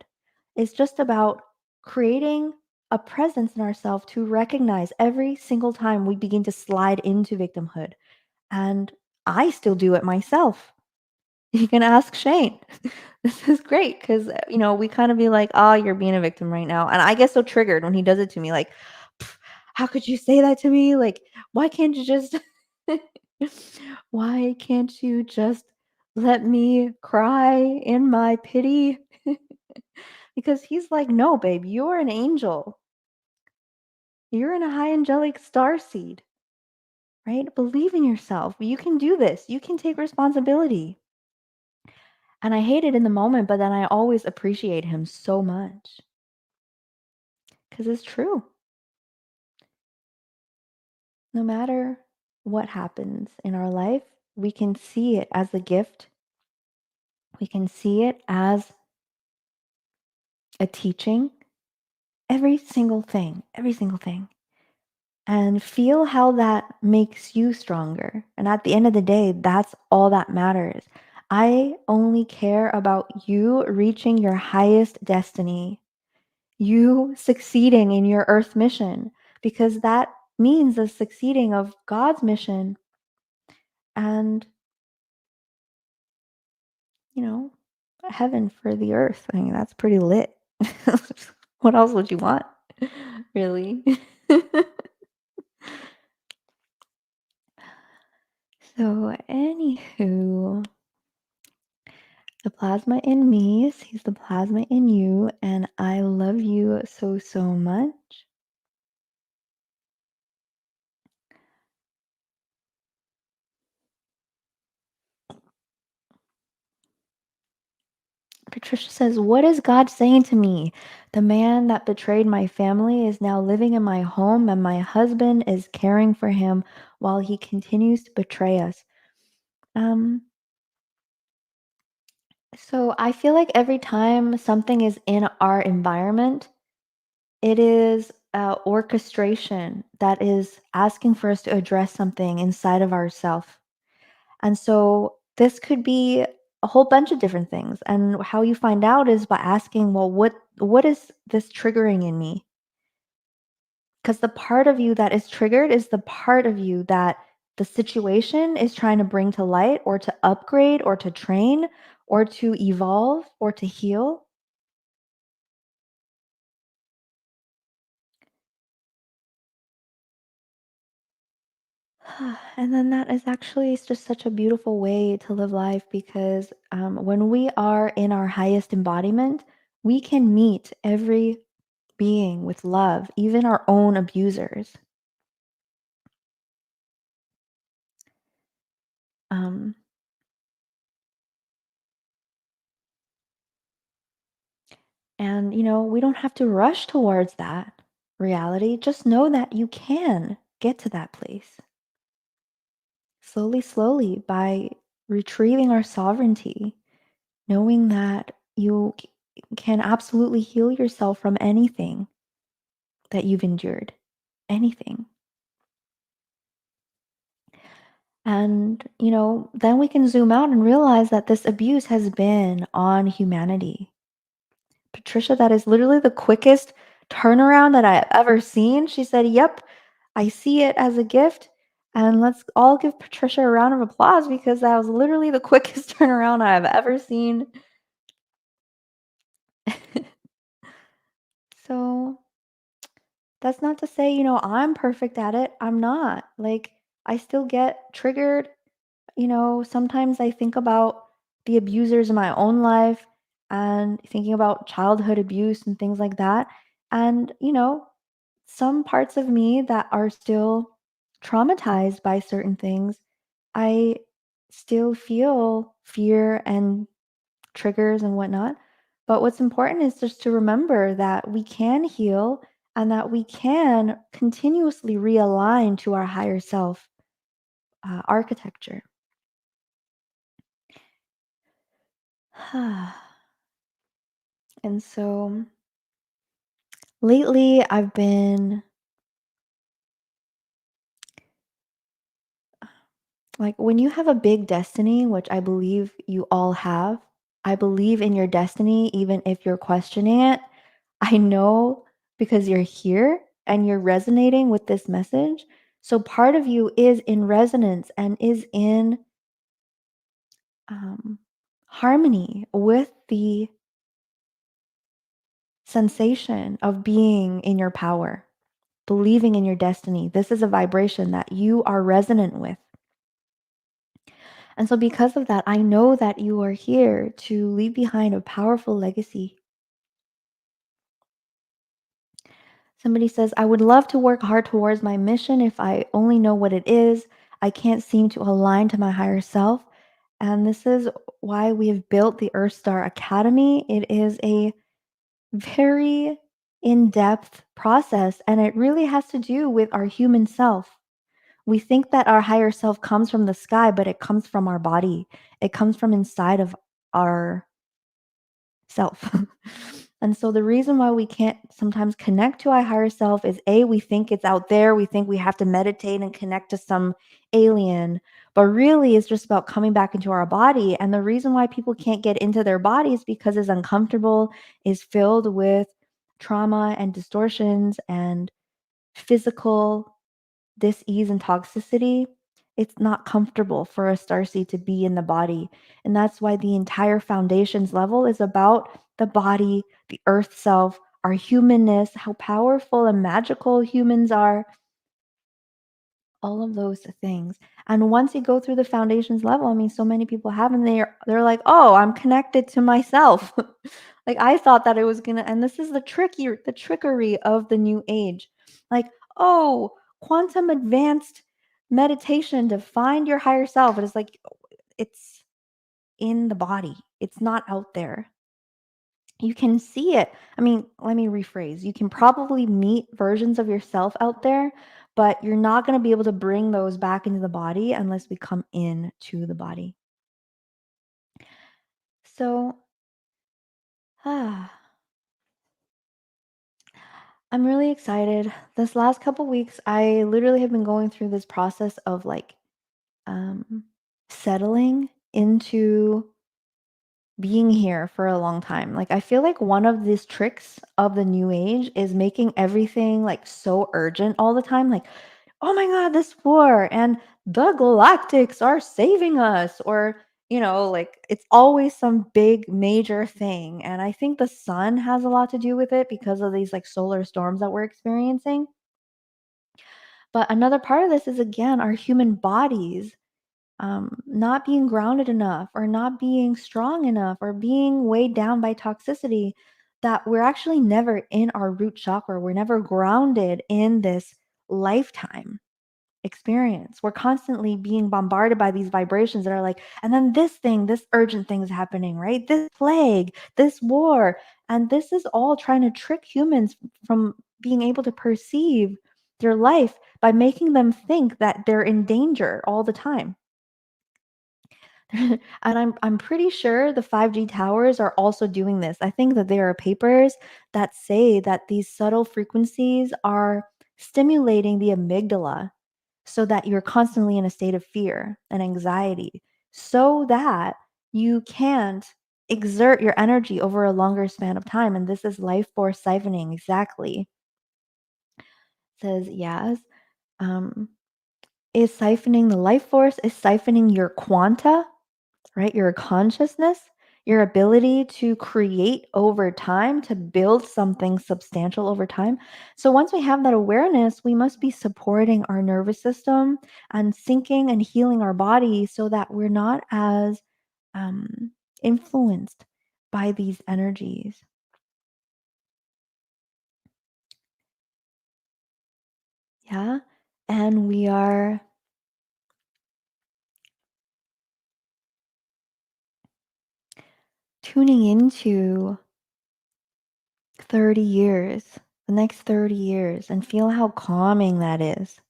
It's just about creating a presence in ourselves to recognize every single time we begin to slide into victimhood. And I still do it myself. You can ask Shane. This is great because, we kind of be like, oh, you're being a victim right now. And I get so triggered when he does it to me. Like, "Pff, how could you say that to me? Like, why can't you just, why can't you just let me cry in my pity?" Because he's like, no, babe, you're an angel. You're in a high angelic star seed, right? Believe in yourself. You can do this. You can take responsibility. And I hate it in the moment, but then I always appreciate him so much because it's true. No matter what happens in our life, we can see it as a gift. We can see it as a teaching. Every single thing. And feel how that makes you stronger. And at the end of the day, that's all that matters. I only care about you reaching your highest destiny, you succeeding in your earth mission, because that means the succeeding of God's mission and, you know, heaven for the earth. I mean, that's pretty lit. What else would you want? Really? So, anywho, the plasma in me sees the plasma in you, and I love you so, so much. Patricia says, what is God saying to me? The man that betrayed my family is now living in my home, and my husband is caring for him while he continues to betray us. Um, so I feel like every time something is in our environment, it is orchestration that is asking for us to address something inside of ourselves. And so this could be a whole bunch of different things. And how you find out is by asking, well, what is this triggering in me? Because the part of you that is triggered is the part of you that the situation is trying to bring to light or to upgrade or to train or to evolve or to heal. And then that is actually just such a beautiful way to live life because when we are in our highest embodiment, we can meet every being with love, even our own abusers. Um, and, we don't have to rush towards that reality. Just know that you can get to that place slowly, slowly by retrieving our sovereignty, knowing that you can absolutely heal yourself from anything that you've endured, anything. And, then we can zoom out and realize that this abuse has been on humanity. Patricia, that is literally the quickest turnaround that I've ever seen. She said, yep, I see it as a gift. And let's all give Patricia a round of applause because that was literally the quickest turnaround I've ever seen. So that's not to say, I'm perfect at it. I'm not. Like, I still get triggered. Sometimes I think about the abusers in my own life and thinking about childhood abuse and things like that. And, some parts of me that are still traumatized by certain things, I still feel fear and triggers and whatnot. But what's important is just to remember that we can heal and that we can continuously realign to our higher self architecture. And so lately, I've been like, when you have a big destiny, which I believe you all have, I believe in your destiny, even if you're questioning it. I know because you're here and you're resonating with this message. So part of you is in resonance and is in um, harmony with the sensation of being in your power, believing in your destiny. This is a vibration that you are resonant with. And so, because of that, I know that you are here to leave behind a powerful legacy. Somebody says, I would love to work hard towards my mission if I only know what it is. I can't seem to align to my higher self. And this is why we have built the EarthStar Academy. It is a very in depth process, and it really has to do with our human self. We think that our higher self comes from the sky, but it comes from our body, it comes from inside of our self. And so the reason why we can't sometimes connect to our higher self is A, we think it's out there. We think we have to meditate and connect to some alien, but really it's just about coming back into our body. And the reason why people can't get into their bodies because it's uncomfortable, is filled with trauma and distortions and physical dis-ease and toxicity. It's not comfortable for a starseed to be in the body. And that's why the entire foundations level is about the body, the earth self, our humanness, how powerful and magical humans are, all of those things. And once you go through the foundations level, I mean, so many people have, and they're like, oh, I'm connected to myself. Like I thought that it was gonna, and this is the trickery of the new age. Like, oh, quantum advanced meditation to find your higher self. And it's like it's in the body. It's not out there. You can see it. I mean, let me rephrase. You can probably meet versions of yourself out there, but you're not going to be able to bring those back into the body unless we come into the body. So, ah, I'm really excited. This last couple weeks, I literally have been going through this process of like um, settling into being here for a long time. Like, I feel like one of these tricks of the new age is making everything like so urgent all the time. Like, oh my God, this war and the galactics are saving us. Or, like it's always some big major thing. And I think the sun has a lot to do with it because of these like solar storms that we're experiencing. But another part of this is, again, our human bodies not being grounded enough or not being strong enough or being weighed down by toxicity, that we're actually never in our root chakra. We're never grounded in this lifetime experience. We're constantly being bombarded by these vibrations that are like, and then this urgent thing is happening, right? This plague, this war. And this is all trying to trick humans from being able to perceive their life by making them think that they're in danger all the time. And I'm pretty sure the 5G towers are also doing this. I think that there are papers that say that these subtle frequencies are stimulating the amygdala so that you're constantly in a state of fear and anxiety so that you can't exert your energy over a longer span of time. And this is life force siphoning, exactly. Says yes. Um, is siphoning the life force, is siphoning your quanta, right? Your consciousness, your ability to create over time, to build something substantial over time. So once we have that awareness, we must be supporting our nervous system and syncing and healing our body so that we're not as um, influenced by these energies. Yeah. And we are tuning into 30 years, the next 30 years, and feel how calming that is.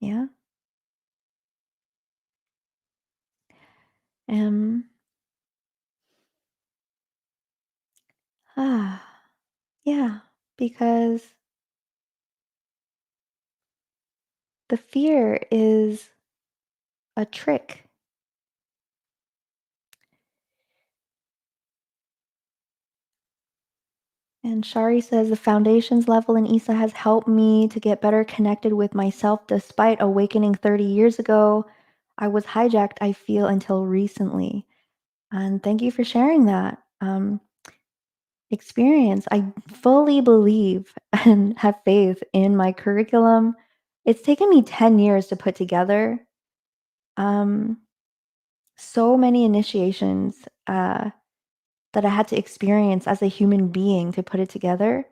Yeah. Um, ah, yeah, because the fear is a trick. And Shari says the foundations level in Isa has helped me to get better connected with myself despite awakening 30 years ago. I was hijacked, I feel, until recently. And thank you for sharing that experience. I fully believe and have faith in my curriculum. It's taken me 10 years to put together. Um, so many initiations that I had to experience as a human being to put it together.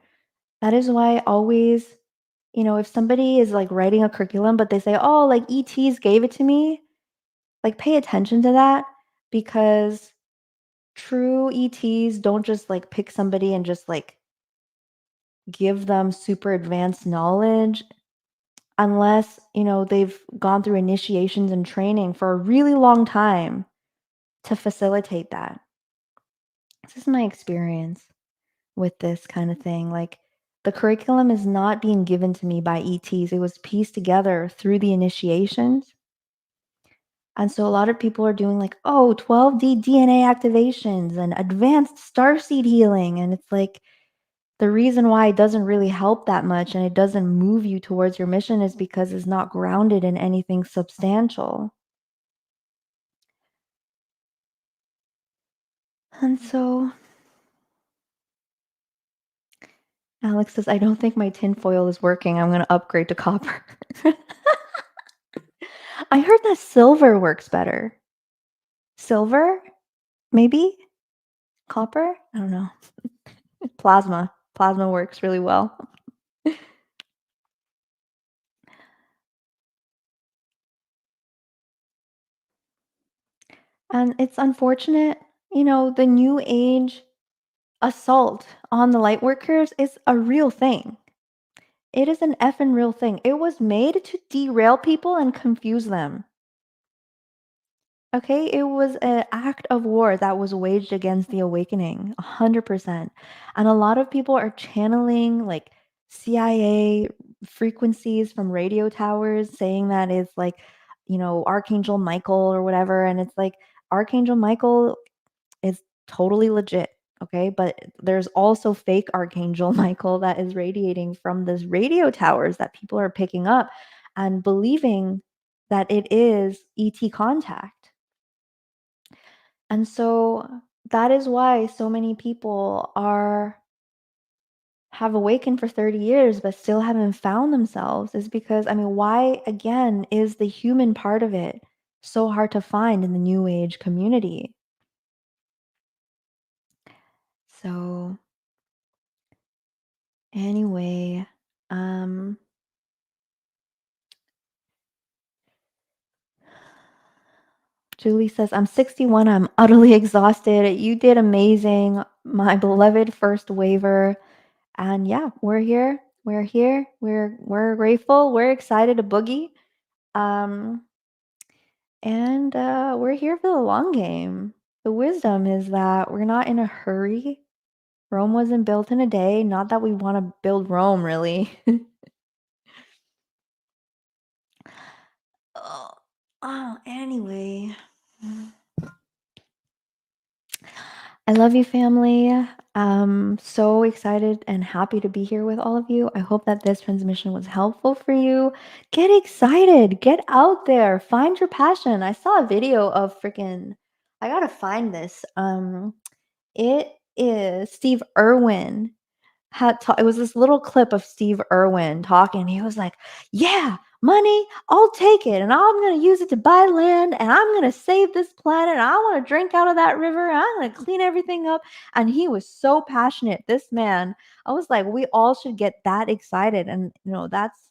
That is why I always, if somebody is like writing a curriculum, but they say, oh, like ETs gave it to me, like pay attention to that because true ETs don't just like pick somebody and just like give them super advanced knowledge unless, they've gone through initiations and training for a really long time to facilitate that. This is my experience with this kind of thing. Like the curriculum is not being given to me by ETs. It was pieced together through the initiations. And so a lot of people are doing like, oh, 12D DNA activations and advanced starseed healing. And it's like the reason why it doesn't really help that much and it doesn't move you towards your mission is because it's not grounded in anything substantial. And so Alex says, I don't think my tinfoil is working. I'm going to upgrade to copper. I heard that silver works better. Silver? Maybe? Copper? I don't know. Plasma. Plasma works really well. And it's unfortunate, the new age assault on the light workers is a real thing. It is an effing real thing. It was made to derail people and confuse them. Okay, it was an act of war that was waged against the awakening, 100%. And a lot of people are channeling like CIA frequencies from radio towers saying that it's like, Archangel Michael or whatever. And it's like, Archangel Michael is totally legit. Okay, but there's also fake Archangel Michael that is radiating from this radio towers that people are picking up and believing that it is ET contact. And so that is why so many people have awakened for 30 years but still haven't found themselves is because why again is the human part of it so hard to find in the new age community? So anyway, um Julie says, I'm 61. I'm utterly exhausted. You did amazing. My beloved first waiver. And yeah, we're here. We're here. We're grateful. We're excited to boogie. Um, and we're here for the long game. The wisdom is that we're not in a hurry. Rome wasn't built in a day. Not that we want to build Rome, really. Oh, anyway. I love you, family. I'm so excited and happy to be here with all of you. I hope that this transmission was helpful for you. Get excited, get out there, find your passion. I saw a video of freaking I gotta find this. It is Steve Irwin it was this little clip of Steve Irwin talking. He was like, "Yeah, money, I'll take it, and I'm gonna use it to buy land, and I'm gonna save this planet. And I want to drink out of that river. And I'm gonna clean everything up." And he was so passionate. This man, I was like, we all should get that excited. And that's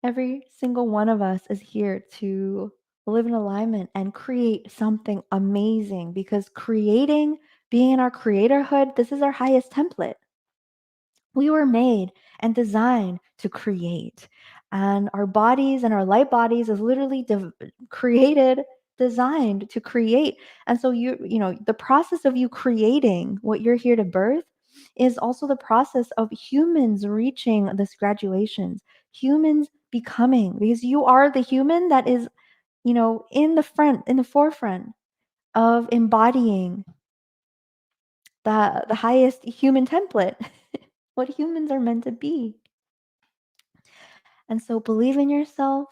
every single one of us is here to live in alignment and create something amazing because creating, being in our creatorhood, this is our highest template. We were made and designed to create. And our bodies and our light bodies is literally created, designed to create. And so the process of you creating what you're here to birth is also the process of humans reaching this graduations, humans becoming, because you are the human that is, in the forefront of embodying the highest human template, what humans are meant to be. And so believe in yourself,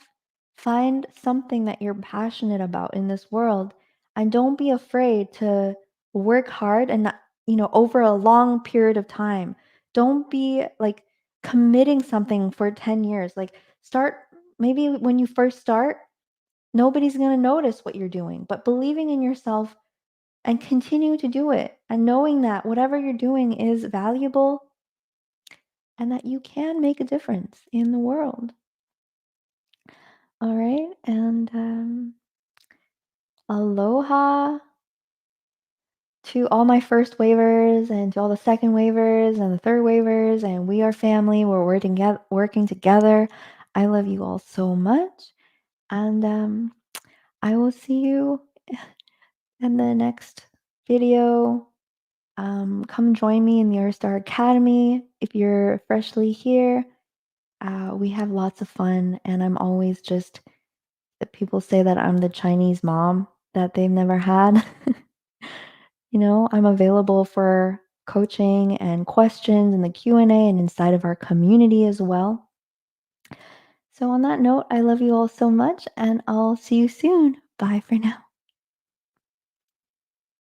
find something that you're passionate about in this world, and don't be afraid to work hard and over a long period of time. Don't be like committing something for 10 years. Like start maybe when you first start, nobody's going to notice what you're doing, but believing in yourself and continue to do it and knowing that whatever you're doing is valuable and that you can make a difference in the world. All right. And aloha to all my first waivers and to all the second waivers and the third waivers. And we are family. We're working together. I love you all so much. And I will see you in the next video. Come join me in the EarthStar Academy if you're freshly here. We have lots of fun, and I'm always just people say that I'm the Chinese mom that they've never had. I'm available for coaching and questions in the Q&A and inside of our community as well. So on that note, I love you all so much and I'll see you soon. Bye for now.